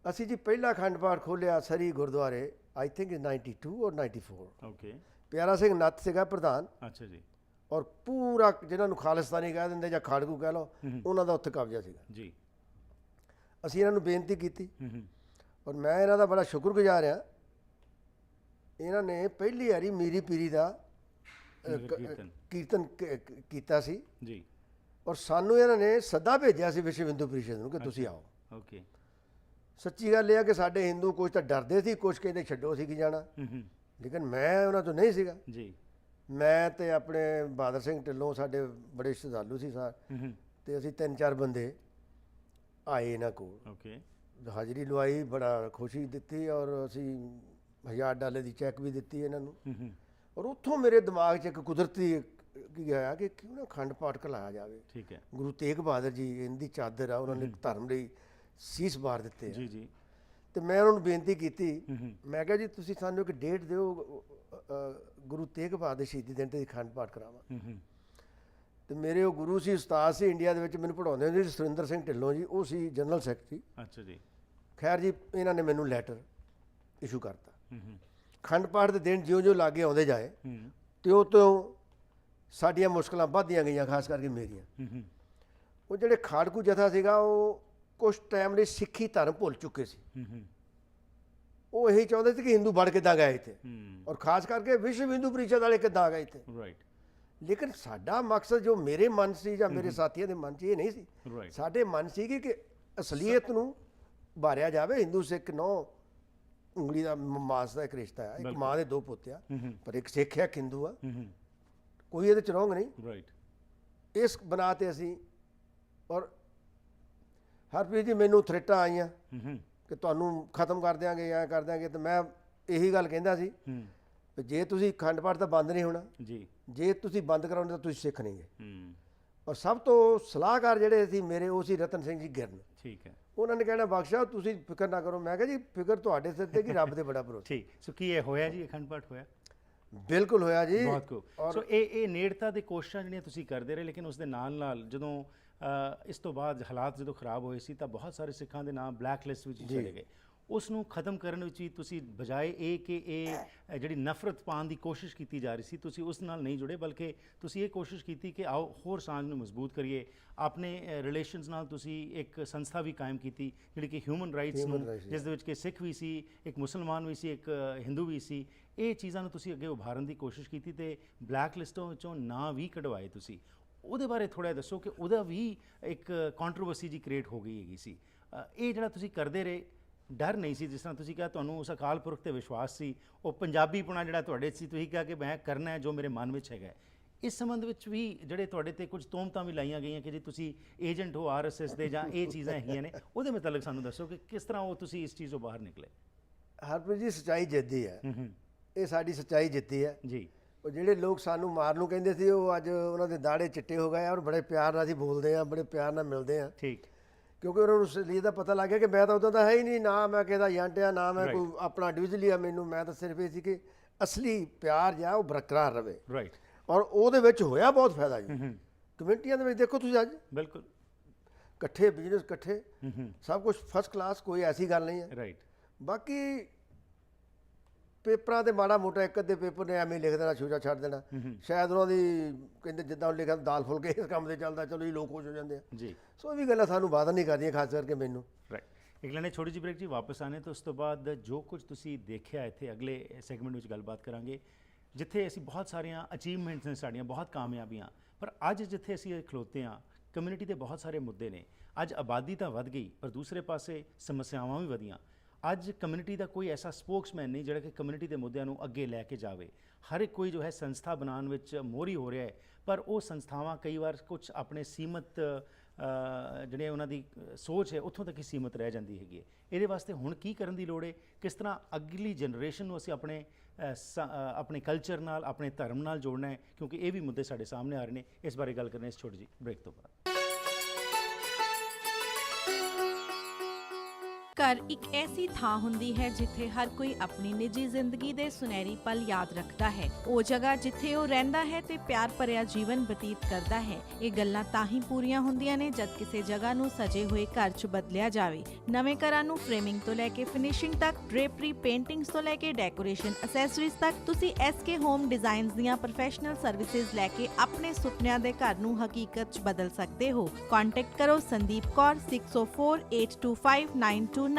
ਅਸੀਂ ਜੀ ਪਹਿਲਾ ਅਖੰਡ ਪਾਠ ਖੋਲ੍ਹਿਆ ਸਰੀ ਗੁਰਦੁਆਰੇ, ਆਈ ਥਿੰਕ 92 ਔਰ 94। ਓਕੇ। ਪਿਆਰਾ ਸਿੰਘ ਨੱਥ ਸੀਗਾ ਪ੍ਰਧਾਨ। ਅੱਛਾ ਜੀ। ਔਰ ਪੂਰਾ ਜਿਹਨਾਂ ਨੂੰ ਖਾਲਿਸਤਾਨੀ ਕਹਿ ਦਿੰਦੇ ਜਾਂ ਖਾੜਕੂ ਕਹਿ ਲਓ, ਉਹਨਾਂ ਦਾ ਉੱਥੇ ਕਬਜ਼ਾ ਸੀਗਾ ਜੀ। ਅਸੀਂ ਇਹਨਾਂ ਨੂੰ ਬੇਨਤੀ ਕੀਤੀ ਔਰ ਮੈਂ ਇਹਨਾਂ ਦਾ ਬੜਾ ਸ਼ੁਕਰਗੁਜ਼ਾਰ ਹਾਂ। ਇਹਨਾਂ ਨੇ ਪਹਿਲੀ ਵਾਰੀ ਮੀਰੀ ਪੀਰੀ ਦਾ ਕੀਰਤਨ ਕੀਤਾ ਸੀ ਜੀ। ਔਰ ਸਾਨੂੰ ਇਹਨਾਂ ਨੇ ਸੱਦਾ ਭੇਜਿਆ ਸੀ ਵਿਸ਼ਵ ਹਿੰਦੂ ਪ੍ਰੀਸ਼ਦ ਨੂੰ ਕਿ ਤੁਸੀਂ ਆਓ। ਓਕੇ। ਸੱਚੀ ਗੱਲ ਇਹ ਆ ਕਿ ਸਾਡੇ ਹਿੰਦੂ ਕੁਝ ਤਾਂ ਡਰਦੇ ਸੀ, ਕੁਝ ਕਹਿੰਦੇ ਛੱਡੋ ਅਸੀਂ ਕੀ ਜਾਣਾ, ਲੇਕਿਨ ਮੈਂ ਉਹਨਾਂ ਤੋਂ ਨਹੀਂ ਸੀਗਾ ਜੀ। ਮੈਂ ਤੇ ਆਪਣੇ ਬਹਾਦਰ ਸਿੰਘ ਢਿੱਲੋਂ, ਸਾਡੇ ਬੜੇ ਸ਼ਰਧਾਲੂ ਸੀ ਸਾਰੇ, ਤੇ ਅਸੀਂ 3-4 ਬੰਦੇ ਆਏ ਇਹਨਾਂ ਕੋਲ। ਓਕੇ। ਹਾਜ਼ਰੀ ਲਵਾਈ, ਬੜਾ ਖੁਸ਼ੀ ਦਿੱਤੀ ਔਰ ਅਸੀਂ $1000 ਦੀ ਚੈੱਕ ਵੀ ਦਿੱਤੀ ਇਹਨਾਂ ਨੂੰ। ਔਰ ਉੱਥੋਂ ਮੇਰੇ ਦਿਮਾਗ 'ਚ ਇੱਕ ਕੁਦਰਤੀ ਕੀ ਆਇਆ ਕਿ ਕਿਉਂ ਨਾ ਅਖੰਡ ਪਾਠ ਕਲਾਇਆ ਜਾਵੇ। ਠੀਕ ਹੈ। ਗੁਰੂ ਤੇਗ ਬਹਾਦਰ ਜੀ ਇਹਦੀ ਚਾਦਰ ਆ, ਉਹਨਾਂ ਨੇ ਧਰਮ ਲਈ ਸੀਸ ਵਾਰ ਦਿੱਤੇ ਆ। ਜੀ ਜੀ। ਤੇ ਮੈਂ ਉਹਨਾਂ ਨੂੰ ਬੇਨਤੀ ਕੀਤੀ, ਮੈਂ ਕਿਹਾ ਜੀ ਤੁਸੀਂ ਸਾਨੂੰ ਇੱਕ ਡੇਟ ਦਿਓ, ਗੁਰੂ ਤੇਗ ਬਹਾਦਰ ਸ਼ਹੀਦੀ ਦਿਨ ਤੇ ਅਖੰਡ ਪਾਠ ਕਰਾਵਾਂ। ਤੇ ਮੇਰੇ ਉਹ ਗੁਰੂ ਸੀ, ਉਸਤਾਦ ਸੀ ਇੰਡੀਆ ਦੇ ਵਿੱਚ, ਮੈਨੂੰ ਪੜ੍ਹਾਉਂਦੇ ਹੁੰਦੇ ਸੀ, ਸੁਰਿੰਦਰ ਸਿੰਘ ਢਿੱਲੋਂ ਜੀ, ਉਹ ਸੀ ਜਨਰਲ ਸੈਕਟਰੀ। ਅੱਛਾ ਜੀ। ਖੈਰ ਜੀ, ਇਹਨਾਂ ਨੇ ਮੈਨੂੰ ਲੈਟਰ ਇਸ਼ੂ ਕਰਤਾ। ਅਖੰਡ ਪਾਠ ਦੇ ਦਿਨ ਜਿਉਂ-ਜਿਉਂ ਲਾਗੇ ਆਉਂਦੇ ਜਾਏ ਤਿਉਂ ਸਾਡੀਆਂ ਮੁਸ਼ਕਲਾਂ ਵੱਧਦੀਆਂ ਗਈਆਂ, ਖਾਸ ਕਰਕੇ ਮੇਰੀਆਂ। ਉਹ ਜਿਹੜੇ ਖਾੜਕੂ ਜਥਾ ਸੀਗਾ, ਉਹ ਕੁਛ ਟਾਈਮ ਲਈ ਸਿੱਖੀ ਧਰਮ ਭੁੱਲ ਚੁੱਕੇ ਸੀ। ਉਹ ਇਹੀ ਚਾਹੁੰਦੇ ਸੀ ਕਿ ਹਿੰਦੂ ਵੜ ਕਿੱਦਾਂ ਗਏ ਇੱਥੇ, ਔਰ ਖਾਸ ਕਰਕੇ ਵਿਸ਼ਵ ਹਿੰਦੂ ਪ੍ਰੀਸ਼ਦ ਵਾਲੇ ਕਿੱਦਾਂ ਗਏ ਇੱਥੇ। ਰਾਈਟ। ਲੇਕਿਨ ਸਾਡਾ ਮਕਸਦ ਜੋ ਮੇਰੇ ਮਨ ਸੀ ਜਾਂ ਮੇਰੇ ਸਾਥੀਆਂ ਦੇ ਮਨ 'ਚ ਇਹ ਨਹੀਂ ਸੀ। ਸਾਡੇ ਮਨ ਸੀ ਕਿ ਅਸਲੀਅਤ ਨੂੰ ਬਾਰਿਆ ਜਾਵੇ। ਹਿੰਦੂ ਸਿੱਖ 9 ਉਂਗਲੀ ਦਾ ਮਾਸ ਦਾ ਇੱਕ ਰਿਸ਼ਤਾ ਹੈ, ਇੱਕ ਮਾਂ ਦੇ 2 ਪੁੱਤ ਆ, ਪਰ ਇੱਕ ਸਿੱਖ ਹੈ, ਇੱਕ ਹਿੰਦੂ ਆ, ਕੋਈ ਇਹਦੇ 'ਚ ਰੋਂਗ ਨਹੀਂ। ਰਾਈਟ। ਇਸ ਬਣਾ 'ਤੇ ਅਸੀਂ, ਔਰ ਹਰਪ੍ਰੀਤ ਜੀ ਮੈਨੂੰ ਥ੍ਰੈਟਾਂ ਆਈਆਂ ਕਿ ਤੁਹਾਨੂੰ ਖਤਮ ਕਰ ਦਿਆਂਗੇ, ਐਂ ਕਰ ਦਿਆਂਗੇ। ਤੇ ਮੈਂ ਇਹੀ ਗੱਲ ਕਹਿੰਦਾ ਸੀ ਕਿ ਜੇ ਤੁਸੀਂ ਅਖੰਡ ਪਾਠ ਤਾਂ ਬੰਦ ਨਹੀਂ ਹੋਣਾ ਜੀ, ਜੇ ਤੁਸੀਂ ਬੰਦ ਕਰਾਉਂਦੇ ਤਾਂ ਤੁਸੀਂ ਸਿੱਖ ਨਹੀਂਗੇ। ਔਰ ਸਭ ਤੋਂ ਸਲਾਹਕਾਰ ਜਿਹੜੇ ਸੀ ਮੇਰੇ, ਉਹ ਸੀ ਰਤਨ ਸਿੰਘ ਜੀ ਗਿਰਨ। ਠੀਕ ਹੈ। ਉਹਨਾਂ ਨੇ ਕਹਿਣਾ ਬਖਸ਼ਾ ਤੁਸੀਂ ਫਿਕਰ ਨਾ ਕਰੋ। ਮੈਂ ਕਿਹਾ ਜੀ ਫਿਕਰ ਤੁਹਾਡੇ ਸਿਰ ਤੇ ਕਿ ਰੱਬ ਦੇ ਬੜਾ ਭਰੋਸਾ। ਠੀਕ। ਸੋ ਕੀ ਇਹ ਹੋਇਆ ਜੀ, ਅਖੰਡ ਪਾਠ ਹੋਇਆ? ਬਿਲਕੁਲ ਹੋਇਆ ਜੀ। ਬਹੁਤ ਕੋ। ਸੋ ਇਹ ਨੇੜਤਾ ਦੇ ਕੋਸ਼ਿਸ਼ਾਂ ਜਿਹੜੀਆਂ ਤੁਸੀਂ ਕਰਦੇ ਰਹੇ, ਲੇਕਿਨ ਉਸ ਦੇ ਨਾਲ ਨਾਲ ਜਦੋਂ ਇਸ ਤੋਂ ਬਾਅਦ ਹਾਲਾਤ ਜਦੋਂ ਖਰਾਬ ਹੋਏ ਸੀ ਤਾਂ ਬਹੁਤ ਸਾਰੇ ਸਿੱਖਾਂ ਦੇ ਨਾਮ ਬਲੈਕ ਲਿਸਟ ਵਿੱਚ ਚਲੇ ਗਏ। ਉਸ ਨੂੰ ਖਤਮ ਕਰਨ ਵਿੱਚ ਵੀ ਤੁਸੀਂ ਬਜਾਏ ਇਹ ਕਿ ਇਹ ਜਿਹੜੀ ਨਫ਼ਰਤ ਪਾਉਣ ਦੀ ਕੋਸ਼ਿਸ਼ ਕੀਤੀ ਜਾ ਰਹੀ ਸੀ, ਤੁਸੀਂ ਉਸ ਨਾਲ ਨਹੀਂ ਜੁੜੇ, ਬਲਕਿ ਤੁਸੀਂ ਇਹ ਕੋਸ਼ਿਸ਼ ਕੀਤੀ ਕਿ ਆਓ ਹੋਰ ਸਾਂਝ ਨੂੰ ਮਜ਼ਬੂਤ ਕਰੀਏ। ਆਪਣੇ ਰਿਲੇਸ਼ਨਸ ਨਾਲ ਤੁਸੀਂ ਇੱਕ ਸੰਸਥਾ ਵੀ ਕਾਇਮ ਕੀਤੀ ਜਿਹੜੀ ਕਿ ਹਿਊਮਨ ਰਾਈਟਸ ਨੂੰ, ਜਿਸ ਦੇ ਵਿੱਚ ਕਿ ਸਿੱਖ ਵੀ ਸੀ, ਇੱਕ ਮੁਸਲਮਾਨ ਵੀ ਸੀ, ਇੱਕ ਹਿੰਦੂ ਵੀ ਸੀ। ਇਹ ਚੀਜ਼ਾਂ ਨੂੰ ਤੁਸੀਂ ਅੱਗੇ ਉਭਾਰਨ ਦੀ ਕੋਸ਼ਿਸ਼ ਕੀਤੀ ਤੇ ਬਲੈਕ ਲਿਸਟਾਂ ਵਿੱਚੋਂ ਨਾਂ ਵੀ ਕਢਵਾਏ ਤੁਸੀਂ। ਉਹਦੇ ਬਾਰੇ ਥੋੜ੍ਹਾ ਦੱਸੋ ਕਿ ਉਹਦਾ ਵੀ ਇੱਕ ਕੰਟਰੋਵਰਸੀ ਜੀ ਕ੍ਰੀਏਟ ਹੋ ਗਈ ਹੈਗੀ ਸੀ। ਇਹ ਜਿਹੜਾ ਤੁਸੀਂ ਕਰਦੇ ਰਹੇ, ਡਰ ਨਹੀਂ ਸੀ, ਜਿਸ ਤਰ੍ਹਾਂ ਤੁਸੀਂ ਕਿਹਾ ਤੁਹਾਨੂੰ ਉਸ ਅਕਾਲ ਪੁਰਖ ਤੇ ਵਿਸ਼ਵਾਸ ਸੀ, ਉਹ ਪੰਜਾਬੀਪੁਣਾ ਜਿਹੜਾ ਤੁਹਾਡੇ ਸੀ, ਤੁਸੀਂ ਕਿਹਾ ਕਿ ਮੈਂ ਕਰਨਾ ਹੈ ਜੋ ਮੇਰੇ ਮਨ ਵਿੱਚ ਹੈਗਾ ਹੈ। ਇਸ ਸੰਬੰਧ ਵਿੱਚ ਵੀ ਜਿਹੜੇ ਤੁਹਾਡੇ ਤੇ ਕੁਝ ਤੋਹਮਤਾਂ ਵੀ ਲਾਈਆਂ ਗਈਆਂ ਕਿ ਜੀ ਤੁਸੀਂ ਏਜੰਟ ਹੋ RSS ਦੇ ਜਾਂ ਇਹ ਚੀਜ਼ਾਂ ਹੈਗੀਆਂ ਨੇ, ਉਹਦੇ ਮੁਤਲਕ ਸਾਨੂੰ ਦੱਸੋ ਕਿ ਕਿਸ ਤਰ੍ਹਾਂ ਉਹ ਤੁਸੀਂ ਇਸ ਚੀਜ਼ ਤੋਂ ਬਾਹਰ ਨਿਕਲੇ। ਹਰਪ੍ਰੀਤ ਜੀ, ਸੱਚਾਈ ਜਿੱਤਦੀ ਹੈ। ਇਹ ਸਾਡੀ ਸੱਚਾਈ ਜਿੱਤੀ ਹੈ ਜੀ। ਉਹ ਜਿਹੜੇ ਲੋਕ ਸਾਨੂੰ ਮਾਰਨ ਨੂੰ ਕਹਿੰਦੇ ਸੀ, ਉਹ ਅੱਜ ਉਹਨਾਂ ਦੇ ਦਾੜੇ ਚਿੱਟੇ ਹੋ ਗਏ ਔਰ ਬੜੇ ਪਿਆਰ ਨਾਲ ਅਸੀਂ ਬੋਲਦੇ ਹਾਂ, ਬੜੇ ਪਿਆਰ ਨਾਲ ਮਿਲਦੇ ਹਾਂ। ਠੀਕ। ਕਿਉਂਕਿ ਉਹਨਾਂ ਨੂੰ ਅਸਲੀਅਤ ਦਾ ਪਤਾ ਲੱਗ ਗਿਆ ਕਿ ਮੈਂ ਤਾਂ ਉਦੋਂ ਤਾਂ ਹੈ ਹੀ ਨਹੀਂ, ਨਾ ਮੈਂ ਕਿਸੇ ਦਾ ਏਜੰਟ ਆ, ਨਾ ਮੈਂ ਕੋਈ ਆਪਣਾ ਡਿਵੀਜ਼ਲੀ ਆ ਮੈਨੂੰ। ਮੈਂ ਤਾਂ ਸਿਰਫ ਇਹ ਸੀ ਕਿ ਅਸਲੀ ਪਿਆਰ ਜਾਂ ਉਹ ਬਰਕਰਾਰ ਰਵੇ। ਰਾਈਟ। ਔਰ ਉਹਦੇ ਵਿੱਚ ਹੋਇਆ ਬਹੁਤ ਫਾਇਦਾ ਜੀ। ਕਮਿਊਨਿਟੀਆਂ ਦੇ ਵਿੱਚ ਦੇਖੋ ਤੁਸੀਂ ਅੱਜ ਬਿਲਕੁਲ ਇਕੱਠੇ ਬਿਜ਼ਨਸ ਇਕੱਠੇ, ਸਭ ਕੁਝ ਫਸਟ ਕਲਾਸ, ਕੋਈ ਐਸੀ ਗੱਲ ਨਹੀਂ ਹੈ। ਰਾਈਟ। ਬਾਕੀ ਪੇਪਰਾਂ ਤੇ ਮਾੜਾ ਮੋਟਾ ਇੱਕ ਅੱਧੇ ਪੇਪਰ ਨੇ ਐਵੇਂ ਲਿਖ ਦੇਣਾ, ਛੂਜਾ ਛੱਡ ਦੇਣਾ, ਸ਼ਾਇਦ ਉਹਨਾਂ ਦੀ ਕਹਿੰਦੇ ਜਿੱਦਾਂ ਉਹ ਲਿਖਿਆ ਦਾਲ ਫੁਲਕੇ ਇਸ ਕੰਮ ਤੇ ਚੱਲਦਾ, ਚਲੋ ਜੀ ਲੋਕ ਖੁਸ਼ ਹੋ ਜਾਂਦੇ ਆ ਜੀ। ਸੋ ਇਹ ਵੀ ਗੱਲਾਂ ਸਾਨੂੰ ਬਾਤ ਨਹੀਂ ਕਰਦੀਆਂ, ਖਾਸ ਕਰਕੇ ਮੈਨੂੰ। ਰਾਈਟ। ਇੱਕ ਲੈਣੇ ਛੋਟੀ ਜਿਹੀ ਬ੍ਰੇਕ ਜੀ, ਵਾਪਸ ਆਨੇ ਤਾਂ ਉਸ ਤੋਂ ਬਾਅਦ ਜੋ ਕੁਝ ਤੁਸੀਂ ਦੇਖਿਆ ਇੱਥੇ ਅਗਲੇ ਸੈਗਮੈਂਟ ਵਿੱਚ ਗੱਲਬਾਤ ਕਰਾਂਗੇ, ਜਿੱਥੇ ਅਸੀਂ ਬਹੁਤ ਸਾਰੀਆਂ ਅਚੀਵਮੈਂਟਸ ਨੇ ਸਾਡੀਆਂ, ਬਹੁਤ ਕਾਮਯਾਬੀਆਂ, ਪਰ ਅੱਜ ਜਿੱਥੇ ਅਸੀਂ ਖਲੋਤੇ ਹਾਂ, ਕਮਿਊਨਿਟੀ ਦੇ ਬਹੁਤ ਸਾਰੇ ਮੁੱਦੇ ਨੇ। ਅੱਜ ਆਬਾਦੀ ਤਾਂ ਵੱਧ ਗਈ, ਪਰ ਦੂਸਰੇ ਪਾਸੇ ਸਮੱਸਿਆਵਾਂ ਵੀ ਵਧੀਆਂ। ਅੱਜ ਕਮਿਊਨਿਟੀ ਦਾ ਕੋਈ ਐਸਾ ਸਪੋਕਸਮੈਨ ਨਹੀਂ ਜਿਹੜਾ ਕਿ ਕਮਿਊਨਿਟੀ ਦੇ ਮੁੱਦਿਆਂ ਨੂੰ ਅੱਗੇ ਲੈ ਕੇ ਜਾਵੇ। ਹਰ ਇੱਕ ਕੋਈ ਜੋ ਹੈ ਸੰਸਥਾ ਬਣਾਉਣ ਵਿੱਚ ਮੋਹਰੀ ਹੋ ਰਿਹਾ ਹੈ, ਪਰ ਉਹ ਸੰਸਥਾਵਾਂ ਕਈ ਵਾਰ ਕੁਝ ਆਪਣੇ ਸੀਮਤ ਜਿਹੜੇ ਉਹਨਾਂ ਦੀ ਸੋਚ ਹੈ ਉੱਥੋਂ ਤੱਕ ਹੀ ਸੀਮਤ ਰਹਿ ਜਾਂਦੀ ਹੈਗੀ ਹੈ। ਇਹਦੇ ਵਾਸਤੇ ਹੁਣ ਕੀ ਕਰਨ ਦੀ ਲੋੜ ਹੈ, ਕਿਸ ਤਰ੍ਹਾਂ ਅਗਲੀ ਜਨਰੇਸ਼ਨ ਨੂੰ ਅਸੀਂ ਆਪਣੇ ਕਲਚਰ ਨਾਲ, ਆਪਣੇ ਧਰਮ ਨਾਲ ਜੋੜਨਾ ਹੈ, ਕਿਉਂਕਿ ਇਹ ਵੀ ਮੁੱਦੇ ਸਾਡੇ ਸਾਹਮਣੇ ਆ ਰਹੇ ਨੇ। ਇਸ ਬਾਰੇ ਗੱਲ ਕਰਨੇ ਇਸ ਛੋਟੀ ਜਿਹੀ ਬ੍ਰੇਕ ਤੋਂ ਬਾਅਦ। ਘਰ ਇੱਕ ਐਸੀ ਥਾਂ ਹੁੰਦੀ ਹੈ ਜਿੱਥੇ ਹਰ ਕੋਈ ਆਪਣੀ ਨਿੱਜੀ ਜ਼ਿੰਦਗੀ ਦੇ ਸੁਨਹਿਰੀ ਪਲ ਯਾਦ ਰੱਖਦਾ ਹੈ। ਉਹ ਜਗ੍ਹਾ ਜਿੱਥੇ ਉਹ ਰਹਿੰਦਾ ਹੈ ਤੇ ਪਿਆਰ ਭਰਿਆ ਜੀਵਨ ਬਤੀਤ ਕਰਦਾ ਹੈ। ਇਹ ਗੱਲਾਂ ਤਾਂ ਹੀ ਪੂਰੀਆਂ ਹੁੰਦੀਆਂ ਨੇ ਜਦ ਕਿਸੇ ਜਗ੍ਹਾ ਨੂੰ ਸਜੇ ਹੋਏ ਘਰ 'ਚ ਬਦਲਿਆ ਜਾਵੇ। ਨਵੇਂ ਘਰਾਂ ਨੂੰ ਫਰੇਮਿੰਗ ਤੋਂ ਲੈ ਕੇ ਫਿਨਿਸ਼ਿੰਗ ਤੱਕ, ਡ੍ਰੇਪਰੀ, ਪੇਂਟਿੰਗਸ ਤੋਂ ਲੈ ਕੇ ਡੈਕੋਰੇਸ਼ਨ ਐਕਸੈਸਰੀਜ਼ ਤੱਕ, ਤੁਸੀਂ SK ਹੋਮ ਡਿਜ਼ਾਈਨਸ ਦੀਆਂ ਪ੍ਰੋਫੈਸ਼ਨਲ ਸਰਵਿਸਿਜ਼ ਲੈ ਕੇ ਆਪਣੇ ਸੁਪਨਿਆਂ ਦੇ ਘਰ ਨੂੰ ਹਕੀਕਤ 'ਚ ਬਦਲ ਸਕਦੇ ਹੋ। ਕੰਟੈਕਟ ਕਰੋ ਸੰਦੀਪ ਕੌਰ 6048259295।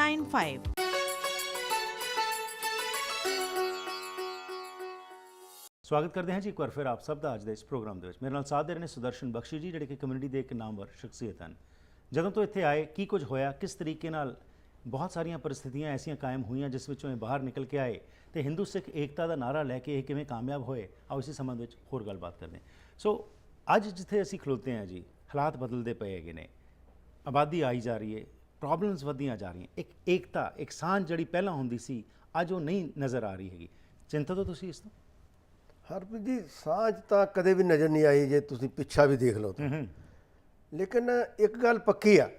ਸਵਾਗਤ ਕਰਦੇ ਹਾਂ ਜੀ ਇੱਕ ਵਾਰ ਫਿਰ ਆਪ ਸਭ ਦਾ ਅੱਜ ਦੇ ਇਸ ਪ੍ਰੋਗਰਾਮ ਦੇ ਵਿੱਚ। ਮੇਰੇ ਨਾਲ ਸਾਥ ਦੇ ਰਹੇ ਨੇ ਸੁਦਰਸ਼ਨ ਬਖਸ਼ੀ ਜੀ, ਜਿਹੜੇ ਕਿ ਕਮਿਊਨਿਟੀ ਦੇ ਇੱਕ ਨਾਮਵਰ ਸ਼ਖਸੀਅਤ ਹਨ। ਜਦੋਂ ਤੋਂ ਇੱਥੇ ਆਏ ਕੀ ਕੁਝ ਹੋਇਆ, ਕਿਸ ਤਰੀਕੇ ਨਾਲ ਬਹੁਤ ਸਾਰੀਆਂ ਪਰਿਸਥਿਤੀਆਂ ਐਸੀਆਂ ਕਾਇਮ ਹੋਈਆਂ ਜਿਸ ਵਿੱਚੋਂ ਇਹ ਬਾਹਰ ਨਿਕਲ ਕੇ ਆਏ, ਤੇ ਹਿੰਦੂ ਸਿੱਖ ਏਕਤਾ ਦਾ ਨਾਰਾ ਲੈ ਕੇ ਇਹ ਕਿਵੇਂ ਕਾਮਯਾਬ ਹੋਏ, ਆਓ ਇਸੇ ਸੰਬੰਧ ਵਿੱਚ ਹੋਰ ਗੱਲਬਾਤ ਕਰਦੇ ਹਾਂ। ਸੋ ਅੱਜ ਜਿੱਥੇ ਅਸੀਂ ਖਲੋਤੇ ਹਾਂ ਜੀ, ਹਾਲਾਤ ਬਦਲਦੇ ਪਏ ਹੈਗੇ ਨੇ, ਆਬਾਦੀ ਆਈ ਜਾ ਰਹੀ ਹੈ, ਪ੍ਰੋਬਲਮਸ ਵਧੀਆਂ ਜਾ ਰਹੀਆਂ, ਇੱਕ ਏਕਤਾ, ਇੱਕ ਸਾਂਝ ਜਿਹੜੀ ਪਹਿਲਾਂ ਹੁੰਦੀ ਸੀ ਅੱਜ ਉਹ ਨਹੀਂ ਨਜ਼ਰ ਆ ਰਹੀ ਹੈਗੀ। ਚਿੰਤਤ ਹੋ ਤੁਸੀਂ ਇਸ ਤੋਂ? ਹਰਪ੍ਰੀਤ ਜੀ, ਸਾਂਝ ਤਾਂ ਕਦੇ ਵੀ ਨਜ਼ਰ ਨਹੀਂ ਆਈ ਜੇ ਤੁਸੀਂ ਪਿੱਛਾ ਵੀ ਦੇਖ ਲਓ ਤਾਂ। ਲੇਕਿਨ ਇੱਕ ਗੱਲ ਪੱਕੀ ਆ,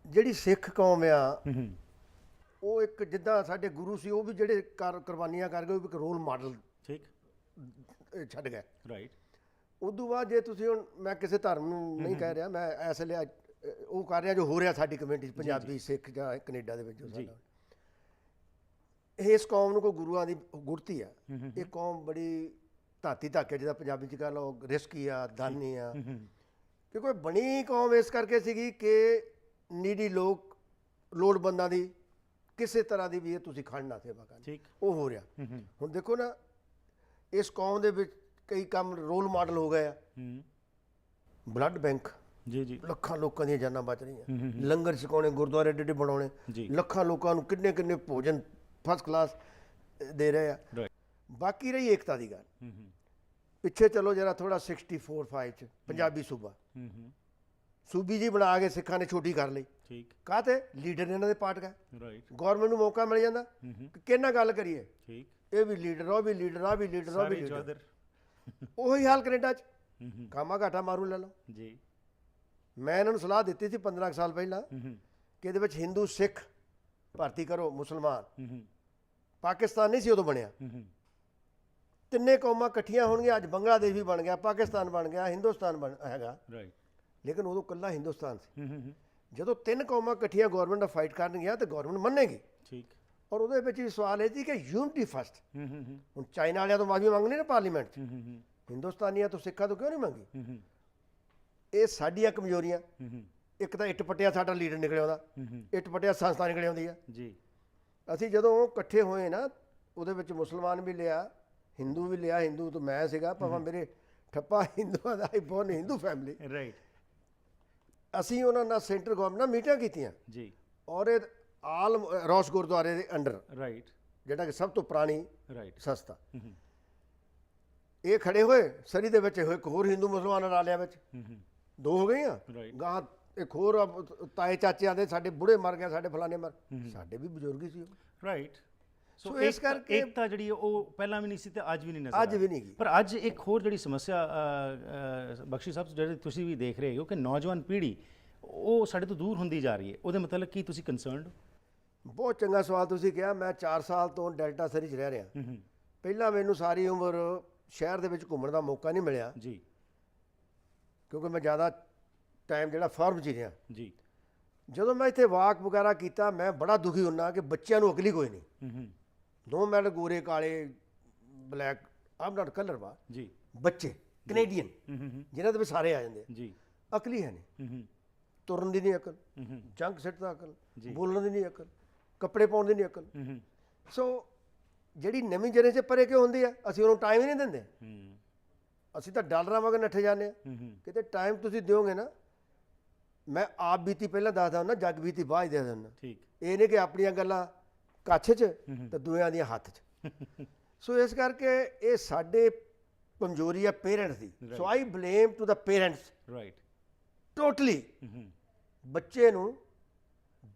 ਜਿਹੜੀ ਸਿੱਖ ਕੌਮ ਆ ਉਹ ਇੱਕ ਜਿੱਦਾਂ ਸਾਡੇ ਗੁਰੂ ਸੀ, ਉਹ ਵੀ ਜਿਹੜੇ ਕੁਰਬਾਨੀਆਂ ਕਰ ਗਏ, ਉਹ ਵੀ ਇੱਕ ਰੋਲ ਮਾਡਲ ਠੀਕ ਛੱਡ ਗਏ। ਰਾਈਟ। ਉਦੋਂ ਬਾਅਦ ਜੇ ਤੁਸੀਂ ਹੁਣ, ਮੈਂ ਕਿਸੇ ਧਰਮ ਨੂੰ ਨਹੀਂ ਕਹਿ ਰਿਹਾ, ਮੈਂ ਇਸ ਲਈ ਉਹ ਕਰ ਰਿਹਾ ਜੋ ਹੋ ਰਿਹਾ ਸਾਡੀ ਕਮਿਊਨਿਟੀ 'ਚ, ਪੰਜਾਬੀ ਸਿੱਖ ਜਾਂ ਕੈਨੇਡਾ ਦੇ ਵਿੱਚ ਜੋ ਸਾਡਾ। ਇਸ ਕੌਮ ਨੂੰ ਕੋਈ ਗੁਰੂਆਂ ਦੀ ਗੁੜਤੀ ਆ। ਇਹ ਕੌਮ ਬੜੀ ਧਾਤੀ ਧਾਕੇ, ਜਿਹਦਾ ਪੰਜਾਬੀ 'ਚ ਕਹ ਲਓ ਰਿਸਕੀ ਆ, ਦਾਨੀ ਆ। ਕਿਉਂਕਿ ਬਣੀ ਕੌਮ ਇਸ ਕਰਕੇ ਸੀਗੀ ਕਿ ਨੀਡੀ ਲੋਕ, ਲੋੜਵੰਦਾਂ ਦੀ ਕਿਸੇ ਤਰ੍ਹਾਂ ਦੀ ਵੀ ਇਹ ਤੁਸੀਂ ਖੜਨਾ ਸੇਵਾ ਕਰਨੀ। ਠੀਕ। ਉਹ ਹੋ ਰਿਹਾ। ਹੁਣ ਦੇਖੋ ਨਾ, ਇਸ ਕੌਮ ਦੇ ਵਿੱਚ ਕਈ ਕੰਮ ਰੋਲ ਮਾਡਲ ਹੋ ਗਏ ਆ। ਬਲੱਡ ਬੈਂਕ, ਜੀ, ਲੱਖਾਂ ਲੋਕਾਂ ਦੀਆਂ ਜਾਨਾਂ ਬਚ ਰਹੀਆਂ। ਲੰਗਰ ਛਕਾਉਣੇ, ਗੁਰਦੁਆਰੇ ਏਡੇ ਬਣਾਉਣੇ, ਲੱਖਾਂ ਲੋਕਾਂ ਨੂੰ ਕਿੰਨੇ ਕਿੰਨੇ ਭੋਜਨ ਫਸਟ ਕਲਾਸ ਦੇ ਰਹੇ ਆ। ਬਾਕੀ ਰਹੀ ਏਕਤਾ ਦੀ ਗੱਲ, ਪਿੱਛੇ ਚਲੋ ਜਰਾ ਥੋੜਾ 64-5 ਚ ਪੰਜਾਬੀ ਸੂਬਾ, ਸੂਬੀ ਜੀ ਬਣਾ ਕੇ ਸਿੱਖਾਂ ਨੇ ਛੋਟੀ ਕਰ ਲਈ। ਠੀਕ। ਕਾਹਤੇ? ਲੀਡਰ ਨੇ ਇਹਨਾਂ ਦੇ ਪਾਟ ਗਏ। ਰਾਈਟ। ਗੌਰਮੈਂਟ ਨੂੰ ਮੌਕਾ ਮਿਲ ਜਾਂਦਾ ਕਿ ਕਿਹਨਾਂ ਗੱਲ ਕਰੀਏ। ਠੀਕ। ਇਹ ਵੀ ਲੀਡਰ, ਉਹ ਵੀ ਲੀਡਰ, ਆ ਵੀ ਲੀਡਰ, ਉਹ ਵੀ ਲੀਡਰ। ਉਹੀ ਹਾਲ ਕੈਨੇਡਾ 'ਚ, ਕਾਮਾ ਘਾਟਾ ਮਾਰੂ ਲੈ ਲਓ ਜੀ। ਮੈਂ ਇਹਨਾਂ ਨੂੰ ਸਲਾਹ ਦਿੱਤੀ ਸੀ 15 ਸਾਲ ਪਹਿਲਾਂ ਕਿ ਇਹਦੇ ਵਿੱਚ ਹਿੰਦੂ ਸਿੱਖ ਭਰਤੀ ਕਰੋ, ਮੁਸਲਮਾਨ। ਪਾਕਿਸਤਾਨ ਨਹੀਂ ਸੀ ਉਦੋਂ ਬਣਿਆ। ਤਿੰਨੇ ਕੌਮਾਂ ਇਕੱਠੀਆਂ ਹੋਣਗੀਆਂ। ਅੱਜ ਬੰਗਲਾਦੇਸ਼ ਵੀ ਬਣ ਗਿਆ, ਪਾਕਿਸਤਾਨ ਬਣ ਗਿਆ, ਹਿੰਦੁਸਤਾਨ ਹੈਗਾ। ਰਾਈਟ। ਲੇਕਿਨ ਉਦੋਂ ਇਕੱਲਾ ਹਿੰਦੁਸਤਾਨ ਸੀ। ਜਦੋਂ ਤਿੰਨ ਕੌਮਾਂ ਇਕੱਠੀਆਂ ਗੌਰਮੈਂਟ ਨਾਲ ਫਾਈਟ ਕਰਨਗੀਆਂ ਤਾਂ ਗੌਰਮੈਂਟ ਮੰਨੇਗੀ। ਠੀਕ। ਔਰ ਉਹਦੇ ਵਿੱਚ ਵੀ ਸਵਾਲ ਇਹ ਸੀ ਕਿ ਯੂਨਿਟੀ ਫਸਟ। ਹੁਣ ਚਾਈਨਾ ਵਾਲਿਆਂ ਤੋਂ ਮਾਫੀ ਮੰਗਣੀ ਨਾ ਪਾਰਲੀਮੈਂਟ 'ਚ, ਹਿੰਦੁਸਤਾਨੀਆਂ ਤੋਂ, ਸਿੱਖਾਂ ਤੋਂ ਕਿਉਂ ਨਹੀਂ ਮੰਗੀ? ਇਹ ਸਾਡੀਆਂ ਕਮਜ਼ੋਰੀਆਂ। ਇੱਕ ਤਾਂ ਇੱਟ ਪੱਟਿਆ ਸਾਡਾ ਲੀਡਰ ਨਿਕਲਿਆ ਆਉਂਦਾ, ਇੱਟ ਪੱਟਿਆ ਸੰਸਥਾ ਨਿਕਲਿਆ ਆਉਂਦੀ ਆ ਜੀ। ਅਸੀਂ ਜਦੋਂ ਇਕੱਠੇ ਹੋਏ ਨਾ, ਉਹਦੇ ਵਿੱਚ ਮੁਸਲਮਾਨ ਵੀ ਲਿਆ, ਹਿੰਦੂ ਵੀ ਲਿਆ। ਹਿੰਦੂ ਤਾਂ ਮੈਂ ਸੀਗਾ, ਭਾਵੇਂ ਮੇਰੇ ਠੱਪਾ ਹਿੰਦੂਆਂ ਦਾ, ਬੋਰਨ ਹਿੰਦੂ ਫੈਮਿਲੀ। ਰਾਈਟ। ਅਸੀਂ ਉਹਨਾਂ ਨਾਲ ਸੈਂਟਰ ਗਵਰਨਮੈਂਟ ਨਾਲ ਮੀਟਿੰਗਾਂ ਕੀਤੀਆਂ ਜੀ। ਔਰ ਇਹ ਆਲ ਰੋਸ ਗੁਰਦੁਆਰੇ ਦੇ ਅੰਡਰ, ਰਾਈਟ ਜਿਹੜਾ ਕਿ ਸਭ ਤੋਂ ਪੁਰਾਣੀ ਰਾਈਟ ਸੰਸਥਾ, ਇਹ ਖੜੇ ਹੋਏ ਸਰੀ ਦੇ ਵਿੱਚ ਇੱਕ ਹੋਰ ਹਿੰਦੂ ਮੁਸਲਮਾਨ ਰਾਲਿਆਂ ਵਿੱਚ, ਦੋ ਹੋ ਗਈਆਂ। Right. ਗਾਂ ਇੱਕ ਹੋਰ ਤਾਏ ਚਾਚੇ ਆਦੇ ਸਾਡੇ ਬੁੜੇ ਮਰ ਗਏ, ਸਾਡੇ ਫਲਾਣੇ ਮਰ, ਸਾਡੇ ਵੀ ਬਜ਼ੁਰਗ ਹੀ ਸੀ ਉਹ। ਰਾਈਟ ਸੋ ਇਸ ਕਰਕੇ ਏਕਤਾ ਜਿਹੜੀ ਉਹ ਪਹਿਲਾਂ ਵੀ ਨਹੀਂ ਸੀ ਤੇ ਅੱਜ ਵੀ ਨਹੀਂ ਨਜ਼ਰ ਅੱਜ ਵੀ ਨਹੀਂ ਗਈ। ਪਰ ਅੱਜ ਇੱਕ ਹੋਰ ਜਿਹੜੀ ਸਮੱਸਿਆ ਬਖਸ਼ੀ ਸਾਹਿਬ ਜਿਹੜੀ ਤੁਸੀਂ ਵੀ ਦੇਖ ਰਹੇ ਹੋ ਕਿ ਨੌਜਵਾਨ ਪੀੜ੍ਹੀ ਉਹ ਸਾਡੇ ਤੋਂ ਦੂਰ ਹੁੰਦੀ ਜਾ ਰਹੀ ਹੈ, ਉਹਦੇ ਮਤਲਬ ਕੀ ਤੁਸੀਂ ਕੰਸਰਨਡ ਹੋ? ਬਹੁਤ ਚੰਗਾ ਸਵਾਲ ਤੁਸੀਂ ਕਿਹਾ। ਮੈਂ 4 ਸਾਲ ਤੋਂ ਡੈਲਟਾ ਸਰੀ 'ਚ ਰਹਿ ਰਿਹਾ। ਪਹਿਲਾਂ ਮੈਨੂੰ ਸਾਰੀ ਉਮਰ ਸ਼ਹਿਰ ਦੇ ਵਿੱਚ ਘੁੰਮਣ ਦਾ ਮੌਕਾ ਨਹੀਂ ਮਿਲਿਆ ਜੀ, ਕਿਉਂਕਿ ਮੈਂ ਜ਼ਿਆਦਾ ਟਾਈਮ ਜਿਹੜਾ ਫਾਰਮ 'ਚ ਹੀ ਰਿਹਾ। ਜੀ, ਜਦੋਂ ਮੈਂ ਇੱਥੇ ਵਾਕ ਵਗੈਰਾ ਕੀਤਾ, ਮੈਂ ਬੜਾ ਦੁਖੀ ਹੁੰਨਾ ਕਿ ਬੱਚਿਆਂ ਨੂੰ ਅਕਲ ਹੀ ਕੋਈ ਨਹੀਂ। ਨੋ ਮੈਟਰ ਗੋਰੇ ਕਾਲੇ ਬਲੈਕ, ਆਮ ਨਾਟ ਕਲਰ ਵਾ, ਜੀ, ਬੱਚੇ ਕੈਨੇਡੀਅਨ ਜਿਨ੍ਹਾਂ ਦੇ ਵਿੱਚ ਸਾਰੇ ਆ ਜਾਂਦੇ, ਜੀ, ਅਕਲ ਹੀ ਹੈ ਨਹੀਂ। ਤੁਰਨ ਦੀ ਨਹੀਂ ਅਕਲ, ਜੰਕ ਸਿੱਟ ਦਾ ਅਕਲ, ਬੋਲਣ ਦੀ ਨਹੀਂ ਅਕਲ, ਕੱਪੜੇ ਪਾਉਣ ਦੀ ਨਹੀਂ ਅਕਲ। ਸੋ ਜਿਹੜੀ ਨਵੀਂ ਜਨਰੇਸ਼ਨ ਪਰੇ ਕਿਉਂ ਹੁੰਦੀ ਆ? ਅਸੀਂ ਉਹਨੂੰ ਟਾਈਮ ਹੀ ਨਹੀਂ ਦਿੰਦੇ। ਅਸੀਂ ਤਾਂ ਡਾਲਰਾਂ ਵਾਂਗ ਨੱਠੇ ਜਾਂਦੇ ਆ। ਕਿਤੇ ਟਾਈਮ ਤੁਸੀਂ ਦਿਓਗੇ ਨਾ, ਮੈਂ ਆਪ ਬੀਤੀ ਪਹਿਲਾਂ ਦੱਸਦਾ ਹੁੰਦਾ, ਜੱਗ ਬੀਤੀ ਬਾਅਦ ਦੱਸਦਾ ਹੁੰਦਾ। ਠੀਕ, ਇਹ ਨਹੀਂ ਕਿ ਆਪਣੀਆਂ ਗੱਲਾਂ ਕੱਛ 'ਚ ਤੇ ਦੂਜਿਆਂ ਦੀਆਂ ਹੱਥ 'ਚ। ਸੋ ਇਸ ਕਰਕੇ ਇਹ ਸਾਡੇ ਕਮਜ਼ੋਰੀ ਆ ਪੇਰੈਂਟਸ ਦੀ। So I blame to the parents right, totally. ਬੱਚੇ ਨੂੰ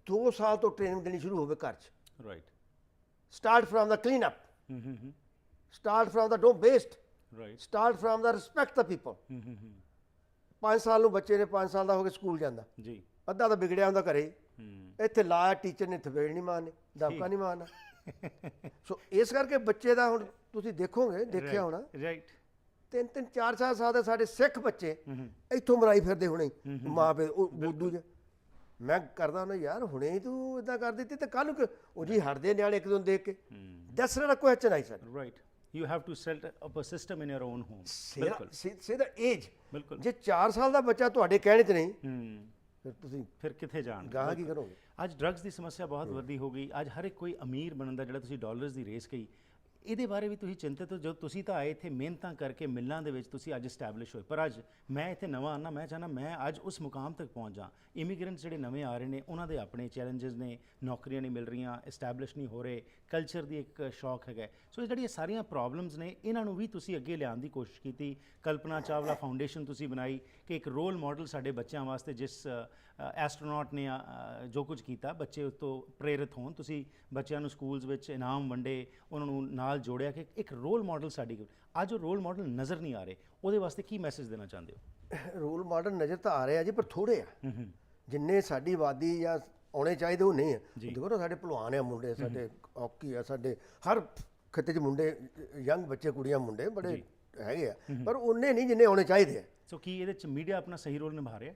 2 ਸਾਲ ਤੋਂ ਟ੍ਰੇਨਿੰਗ ਦੇਣੀ ਸ਼ੁਰੂ ਹੋਵੇ ਘਰ 'ਚ। Right, start from the clean up, start from the don't waste, right, start from the respect the people. 5 ਸਾਲ ਨੂੰ ਬੱਚੇ ਨੇ 5 ਸਾਲ ਦਾ ਹੋ ਕੇ ਸਕੂਲ ਜਾਂਦਾ, ਜੀ, ਅੱਧਾ ਤਾਂ ਵਿਗੜਿਆ ਹੁੰਦਾ ਘਰੇ। ਇੱਥੇ ਲਾਇਆ ਟੀਚਰ ਨੇ, ਥਪੇੜ ਨਹੀਂ ਮਾਰਨੀ, ਦਬਕਾ ਨਹੀਂ ਮਾਰਨਾ। ਸੋ ਇਸ ਕਰਕੇ ਬੱਚੇ ਦਾ ਹੁਣ ਤੁਸੀਂ ਦੇਖੋਗੇ, ਦੇਖਿਆ ਹੋਣਾ, ਰਾਈਟ, 3-3 4-4 ਸਾਲ ਦੇ ਸਾਡੇ ਸਿੱਖ ਬੱਚੇ ਇੱਥੋਂ ਮਰਾਈ ਫਿਰਦੇ ਹੁਣੇ ਮਾਂ ਪਿਓ ਉਹ ਬੁੱਧੂ ਜਿਹਾ। ਮੈਂ ਕਰਦਾ ਹੁੰਦਾ ਯਾਰ, ਹੁਣੇ ਹੀ ਤੂੰ ਇਦਾਂ ਕਰ ਦਿੱਤੀ ਤੇ ਕੱਲ ਨੂੰ ਉਹ ਜੀ ਹਟਦੇ ਨਿਆਣੇ ਇੱਕ ਦੂਜੇ ਨੂੰ ਦੇਖ ਕੇ। That's not a question I sir. Right, you have to set up a system in your own home. Say the age. ਬਿਲਕੁਲ। ਜੇ 4 ਸਾਲ ਦਾ ਬੱਚਾ ਤੁਹਾਡੇ ਕਹਿਣੇ 'ਚ ਨਹੀਂ, ਫਿਰ ਤੁਸੀਂ ਫਿਰ ਕਿੱਥੇ ਜਾਣ? ਗਾਹਾਂ ਕੀ ਕਰੋਗੇ? ਅੱਜ ਡਰੱਗਸ ਦੀ ਸਮੱਸਿਆ ਬਹੁਤ ਵੱਡੀ ਹੋ ਗਈ। ਅੱਜ ਹਰ ਇੱਕ ਕੋਈ ਅਮੀਰ ਬਣਨ ਦਾ, ਜਿਹੜਾ ਤੁਸੀਂ ਡਾਲਰਸ ਦੀ ਰੇਸ ਕਹੀ, ਇਹਦੇ ਬਾਰੇ ਵੀ ਤੁਸੀਂ ਚਿੰਤਤ ਹੋ? ਜਦੋਂ ਤੁਸੀਂ ਤਾਂ ਆਏ ਇੱਥੇ ਮਿਹਨਤਾਂ ਕਰਕੇ ਮਿਲਾਂ ਦੇ ਵਿੱਚ ਤੁਸੀਂ ਅੱਜ ਇਸਟੈਬਲਿਸ਼ ਹੋਏ, ਪਰ ਅੱਜ ਮੈਂ ਇੱਥੇ ਨਵਾਂ ਆਉਣਾ, ਮੈਂ ਚਾਹੁੰਦਾ ਮੈਂ ਅੱਜ ਉਸ ਮੁਕਾਮ ਤੱਕ ਪਹੁੰਚ ਜਾ। ਇਮੀਗ੍ਰੈਂਟਸ ਜਿਹੜੇ ਨਵੇਂ ਆ ਰਹੇ ਨੇ, ਉਹਨਾਂ ਦੇ ਆਪਣੇ ਚੈਲੰਜਸ ਨੇ, ਨੌਕਰੀਆਂ ਨਹੀਂ ਮਿਲ ਰਹੀਆਂ, ਇਸਟੈਬਲਿਸ਼ ਨਹੀਂ ਹੋ ਰਹੇ, ਕਲਚਰ ਦੀ ਇੱਕ ਸ਼ੌਕ ਹੈਗਾ। ਸੋ ਇਹ ਜਿਹੜੀਆਂ ਸਾਰੀਆਂ ਪ੍ਰੋਬਲਮਸ ਨੇ, ਇਹਨਾਂ ਨੂੰ ਵੀ ਤੁਸੀਂ ਅੱਗੇ ਲਿਆਉਣ ਦੀ ਕੋਸ਼ਿਸ਼ ਕੀਤੀ। ਕਲਪਨਾ ਚਾਵਲਾ ਫਾਊਂਡੇਸ਼ਨ ਤੁਸੀਂ ਬਣਾਈ ਕਿ ਇੱਕ ਰੋਲ ਮਾਡਲ ਸਾਡੇ ਬੱਚਿਆਂ ਵਾਸਤੇ, ਜਿਸ ਐਸਟਰੋਨੌਟ ਨੇ ਜੋ ਕੁਝ ਕੀਤਾ, ਬੱਚੇ ਉਸ ਤੋਂ ਪ੍ਰੇਰਿਤ ਹੋਣ। ਤੁਸੀਂ ਬੱਚਿਆਂ ਨੂੰ ਸਕੂਲਸ ਵਿੱਚ ਇਨਾਮ ਵੰਡੇ, ਉਹਨਾਂ ਨੂੰ ਨਾਲ ਜੋੜਿਆ ਕਿ ਇੱਕ ਰੋਲ ਮਾਡਲ ਸਾਡੀ। ਅੱਜ ਉਹ ਰੋਲ ਮਾਡਲ ਨਜ਼ਰ ਨਹੀਂ ਆ ਰਹੇ, ਉਹਦੇ ਵਾਸਤੇ ਕੀ ਮੈਸੇਜ ਦੇਣਾ ਚਾਹੁੰਦੇ ਹੋ? ਰੋਲ ਮਾਡਲ ਨਜ਼ਰ ਤਾਂ ਆ ਰਹੇ ਆ ਜੀ, ਪਰ ਥੋੜੇ ਆ। ਜਿੰਨੇ ਸਾਡੀ ਆਬਾਦੀ ਜਾਂ ਆਉਣੇ ਚਾਹੀਦੇ ਉਹ ਨਹੀਂ ਆ। ਦੇਖੋ ਨਾ, ਸਾਡੇ ਭਲਵਾਨ ਆ ਮੁੰਡੇ, ਸਾਡੇ ਹਾਕੀ ਆ, ਸਾਡੇ ਹਰ ਖਿੱਤੇ 'ਚ ਮੁੰਡੇ, ਯੰਗ ਬੱਚੇ, ਕੁੜੀਆਂ, ਮੁੰਡੇ ਬੜੇ ਹੈਗੇ ਆ, ਪਰ ਉਹਨੇ ਨਹੀਂ ਜਿੰਨੇ ਆਉਣੇ ਚਾਹੀਦੇ ਆ। ਸੋ ਕੀ ਇਹਦੇ 'ਚ ਮੀਡੀਆ ਆਪਣਾ ਸਹੀ ਰੋਲ ਨਿਭਾ ਰਿਹਾ?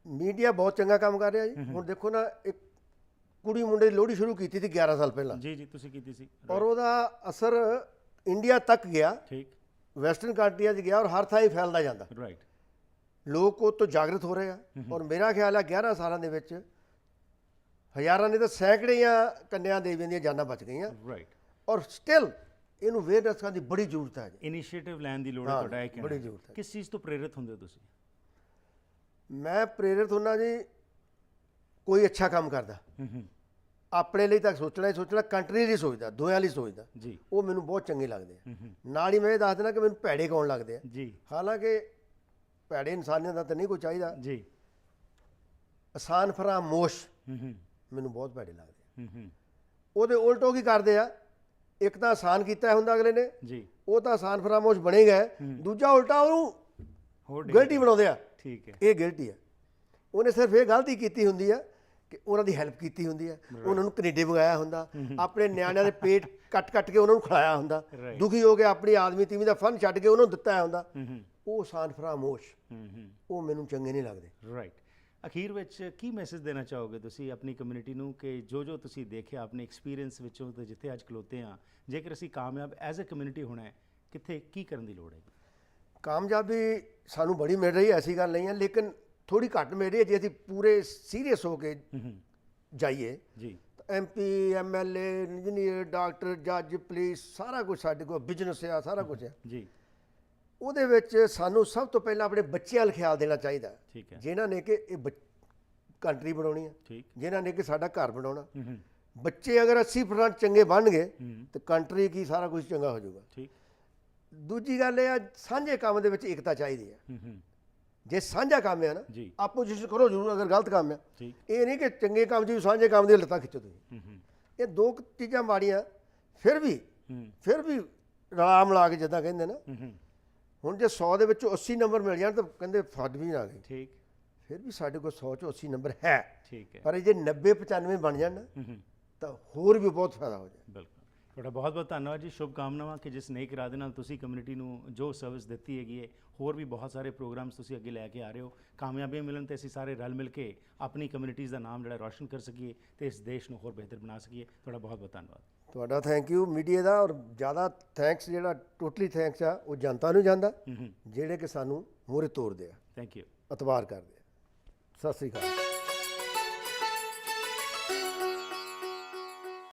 ਮੀਡੀਆ ਬਹੁਤ ਚੰਗਾ ਕੰਮ ਕਰ ਰਿਹਾ ਜੀ। ਹੁਣ ਦੇਖੋ ਨਾ, ਇੱਕ ਕੁੜੀ ਮੁੰਡੇ ਦੀ ਲੋਹੜੀ ਸ਼ੁਰੂ ਕੀਤੀ ਸੀ 11 ਸਾਲ ਪਹਿਲਾਂ। ਜੀ, ਜੀ, ਤੁਸੀਂ ਕੀਤੀ ਸੀ। ਔਰ ਉਹਦਾ ਅਸਰ ਇੰਡੀਆ ਤੱਕ ਗਿਆ, ਠੀਕ, ਵੈਸਟਰਨ ਕੰਟਰੀਆਂ 'ਚ ਗਿਆ, ਔਰ ਹਰ ਥਾਂ ਹੀ ਫੈਲਦਾ ਜਾਂਦਾ। ਰਾਈਟ, ਲੋਕ ਉਹ ਤੋਂ ਜਾਗਰਤ ਹੋ ਰਹੇ ਆ। ਔਰ ਮੇਰਾ ਖਿਆਲ ਹੈ 11 ਸਾਲਾਂ ਦੇ ਵਿੱਚ ਹਜ਼ਾਰਾਂ ਨੇ ਤਾਂ ਸੈਂਕੜਿਆਂ ਕੰਨਿਆਂ ਦੇਵੀਆਂ ਦੀਆਂ ਜਾਨਾਂ ਬਚ ਗਈਆਂ। ਰਾਈਟ, ਔਰ ਸਟਿਲ ਇਹਨੂੰ ਅਵੇਅਰਨੈਸ ਕਰਨ ਦੀ ਬੜੀ ਜ਼ਰੂਰਤ ਹੈ ਜੀ। ਇਨੀਸ਼ੀਏਟਿਵ ਲੈਣ ਦੀ ਲੋੜ ਹੈ ਤੁਹਾਡਾ, ਇਹ ਕਹਿਣਾ। ਬੜੀ ਜ਼ਰੂਰਤ ਹੈ। ਕਿਸ ਚੀਜ਼ ਤੋਂ ਪ੍ਰੇਰਿਤ ਹੁੰਦੇ ਹੋ ਤੁਸੀਂ? ਮੈਂ ਪ੍ਰੇਰਿਤ ਹੁੰਦਾ ਜੀ, ਕੋਈ ਅੱਛਾ ਕੰਮ ਕਰਦਾ, ਆਪਣੇ ਲਈ ਤਾਂ ਸੋਚਣਾ ਹੀ ਸੋਚਣਾ, ਕੰਟਰੀ ਲਈ ਸੋਚਦਾ, ਦੋਆਂ ਲਈ ਸੋਚਦਾ ਜੀ, ਉਹ ਮੈਨੂੰ ਬਹੁਤ ਚੰਗੇ ਲੱਗਦੇ ਆ। ਨਾਲ ਹੀ ਮੈਂ ਇਹ ਦੱਸ ਦੇਣਾ ਕਿ ਮੈਨੂੰ ਭੈੜੇ ਕੌਣ ਲੱਗਦੇ ਆ। ਜੀ, ਹਾਲਾਂਕਿ ਭੈੜੇ ਇਨਸਾਨੀਅਤ ਦਾ ਤਾਂ ਨਹੀਂ ਕੋਈ ਚਾਹੀਦਾ। ਜੀ, ਆਸਾਨ ਫਰਾਮੋਸ਼ ਮੈਨੂੰ ਬਹੁਤ ਭੈੜੇ ਲੱਗਦੇ ਆ। ਉਹਦੇ ਉਲਟ ਉਹ ਕੀ ਕਰਦੇ ਆ, ਇੱਕ ਤਾਂ ਆਸਾਨ ਕੀਤਾ ਹੁੰਦਾ ਅਗਲੇ ਨੇ, ਜੀ, ਉਹ ਤਾਂ ਆਸਾਨ ਫਰਾਮੋਸ਼ ਬਣੇ ਗਏ, ਦੂਜਾ ਉਲਟਾ ਉਹਨੂੰ ਹੋਰ ਗਿਲਟੀ ਬਣਾਉਂਦੇ ਆ। ਠੀਕ ਹੈ, ਇਹ ਗਿਲਟੀ ਆ। ਉਹਨੇ ਸਿਰਫ ਇਹ ਗਲਤੀ ਕੀਤੀ ਹੁੰਦੀ ਆ ਕਿ ਉਹਨਾਂ ਦੀ ਹੈਲਪ ਕੀਤੀ ਹੁੰਦੀ ਆ, ਉਹਨਾਂ ਨੂੰ ਕੈਨੇਡਾ ਮੰਗਾਇਆ ਹੁੰਦਾ, ਆਪਣੇ ਨਿਆਣਿਆਂ ਦੇ ਪੇਟ ਕੱਟ ਕੇ ਉਹਨਾਂ ਨੂੰ ਖਿਲਾਇਆ ਹੁੰਦਾ, ਦੁਖੀ ਹੋ ਕੇ ਆਪਣੀ ਆਦਮੀ ਤੀਵੀਂ ਦਾ ਫਨ ਛੱਡ ਕੇ ਉਹਨਾਂ ਨੂੰ ਦਿੱਤਾ ਹੁੰਦਾ। ਉਹ ਆਸਾਨ ਫਰਾਮੋਸ਼, ਉਹ ਮੈਨੂੰ ਚੰਗੇ ਨਹੀਂ ਲੱਗਦੇ। ਰਾਈਟ। ਅਖੀਰ ਵਿੱਚ ਕੀ ਮੈਸੇਜ ਦੇਣਾ ਚਾਹੋਗੇ ਤੁਸੀਂ ਆਪਣੀ ਕਮਿਊਨਿਟੀ ਨੂੰ ਕਿ ਜੋ ਤੁਸੀਂ ਦੇਖਿਆ ਆਪਣੇ ਐਕਸਪੀਰੀਅੰਸ ਵਿੱਚੋਂ ਤੇ ਜਿੱਥੇ ਅੱਜ ਖਲੋਤੇ ਆ, ਜੇਕਰ ਅਸੀਂ ਕਾਮਯਾਬ ਐਜ਼ ਅ ਕਮਿਊਨਿਟੀ ਹੋਣਾ ਹੈ, ਕਿੱਥੇ ਕੀ ਕਰਨ ਦੀ ਲੋੜ ਹੈ? ਕਾਮਯਾਬੀ ਸਾਨੂੰ ਬੜੀ ਮਿਲ ਰਹੀ ਹੈ, ਐਸੀ ਗੱਲ ਨਹੀਂ ਹੈ, ਲੇਕਿਨ ਥੋੜੀ ਘੱਟ ਮਿਲ ਰਹੀ ਹੈ। ਜੇ ਅਸੀਂ ਪੂਰੇ ਸੀਰੀਅਸ ਹੋ ਕੇ ਜਾਈਏ, ਜੀ, MP MLA ਇੰਜੀਨੀਅਰ ਡਾਕਟਰ ਜੱਜ ਪੁਲਿਸ ਸਾਰਾ ਕੁਝ ਸਾਡੇ ਕੋਲ, ਬਿਜ਼ਨਸ ਆ, ਸਾਰਾ ਕੁਝ ਹੈ ਜੀ। ਉਹਦੇ ਵਿੱਚ ਸਾਨੂੰ ਸਭ ਤੋਂ ਪਹਿਲਾਂ ਆਪਣੇ ਬੱਚਿਆਂ ਵੱਲ ਖਿਆਲ ਦੇਣਾ ਚਾਹੀਦਾ, ਠੀਕ ਹੈ, ਜਿਨ੍ਹਾਂ ਨੇ ਕਿ ਇਹ ਕੰਟਰੀ ਬਣਾਉਣੀ ਆ, ਠੀਕ ਜਿਨ੍ਹਾਂ ਨੇ ਕਿ ਸਾਡਾ ਘਰ ਬਣਾਉਣਾ। ਹੂੰ ਹੂੰ ਬੱਚੇ ਅਗਰ 80% ਚੰਗੇ ਬਣ ਗਏ ਹੂੰ ਤੇ ਕੰਟਰੀ ਕੀ ਸਾਰਾ ਕੁਝ ਚੰਗਾ ਹੋ ਜਾਊਗਾ। ਠੀਕ ਦੂਜੀ ਗੱਲ ਇਹ ਆ, ਸਾਂਝੇ ਕੰਮ ਦੇ ਵਿੱਚ ਏਕਤਾ ਚਾਹੀਦੀ ਆ। ਹੂੰ ਹੂੰ ਜੇ ਸਾਂਝਾ ਕੰਮ ਹੈ ਨਾ, ਜੀ ਆਪੋਜੀਸ਼ਨ ਕਰੋ ਜ਼ਰੂਰ ਅਗਰ ਗਲਤ ਕੰਮ ਹੈ। ਠੀਕ ਇਹ ਨਹੀਂ ਕਿ ਚੰਗੇ ਕੰਮ 'ਚ ਵੀ ਸਾਂਝੇ ਕੰਮ ਦੀਆਂ ਲੱਤਾਂ ਖਿੱਚੋ ਤੁਸੀਂ। ਹੂੰ ਹੂੰ ਇਹ ਦੋ ਕੁ ਚੀਜ਼ਾਂ ਮਾੜੀਆਂ, ਫਿਰ ਵੀ ਰਲਾ ਮਿਲਾ ਕੇ ਜਿੱਦਾਂ ਕਹਿੰਦੇ ਨਾ, ਹੂੰ ਹੂੰ ਹੁਣ ਜੇ 100 ਦੇ ਵਿੱਚੋਂ 80 ਨੰਬਰ ਮਿਲ ਜਾਣ ਤਾਂ ਕਹਿੰਦੇ ਫੱਦ ਵੀ ਆ ਗਏ। ਠੀਕ ਫਿਰ ਵੀ ਸਾਡੇ ਕੋਲ 100 ਚੋਂ 80 ਨੰਬਰ ਹੈ, ਠੀਕ ਹੈ ਪਰ ਜੇ 90-95 ਬਣ ਜਾਣ ਨਾ ਹੂੰ ਹੂੰ ਤਾਂ ਹੋਰ ਵੀ ਬਹੁਤ ਫਾਇਦਾ ਹੋ ਜਾਏ। ਬਿਲਕੁਲ ਤੁਹਾਡਾ ਬਹੁਤ ਬਹੁਤ ਧੰਨਵਾਦ ਜੀ। ਸ਼ੁਭ ਕਾਮਨਾਵਾਂ ਕਿ ਜਿਸ ਨੇਕ ਇਰਾਦੇ ਨਾਲ ਤੁਸੀਂ ਕਮਿਊਨਿਟੀ ਨੂੰ ਜੋ ਸਰਵਿਸ ਦਿੱਤੀ ਹੈਗੀ ਹੈ, ਹੋਰ ਵੀ ਬਹੁਤ ਸਾਰੇ ਪ੍ਰੋਗਰਾਮਸ ਤੁਸੀਂ ਅੱਗੇ ਲੈ ਕੇ ਆ ਰਹੇ ਹੋ। ਕਾਮਯਾਬੀਆਂ ਮਿਲਣ ਤੇ ਅਸੀਂ ਸਾਰੇ ਰਲ ਮਿਲ ਕੇ ਆਪਣੀ ਕਮਿਊਨਿਟੀਜ਼ ਦਾ ਨਾਮ ਜਿਹੜਾ ਰੌਸ਼ਨ ਕਰ ਸਕੀਏ ਤੇ ਇਸ ਦੇਸ਼ ਨੂੰ ਹੋਰ ਬਿਹਤਰ ਬਣਾ ਸਕੀਏ। ਤੁਹਾਡਾ ਬਹੁਤ ਬਹੁਤ ਧੰਨਵਾਦ। ਤੁਹਾਡਾ ਥੈਂਕ ਯੂ ਮੀਡੀਆ ਦਾ, ਔਰ ਜ਼ਿਆਦਾ ਥੈਂਕਸ ਜਿਹੜਾ ਟੋਟਲੀ ਥੈਂਕਸ ਆ ਉਹ ਜਨਤਾ ਨੂੰ ਜਾਂਦਾ, ਜਿਹੜੇ ਕਿ ਸਾਨੂੰ ਮੂਹਰੇ ਤੋਰਦੇ ਆ, ਥੈਂਕ ਯੂ। ਇਤਬਾਰ ਕਰਦੇ ਆ। ਸਤਿ ਸ੍ਰੀ ਅਕਾਲ।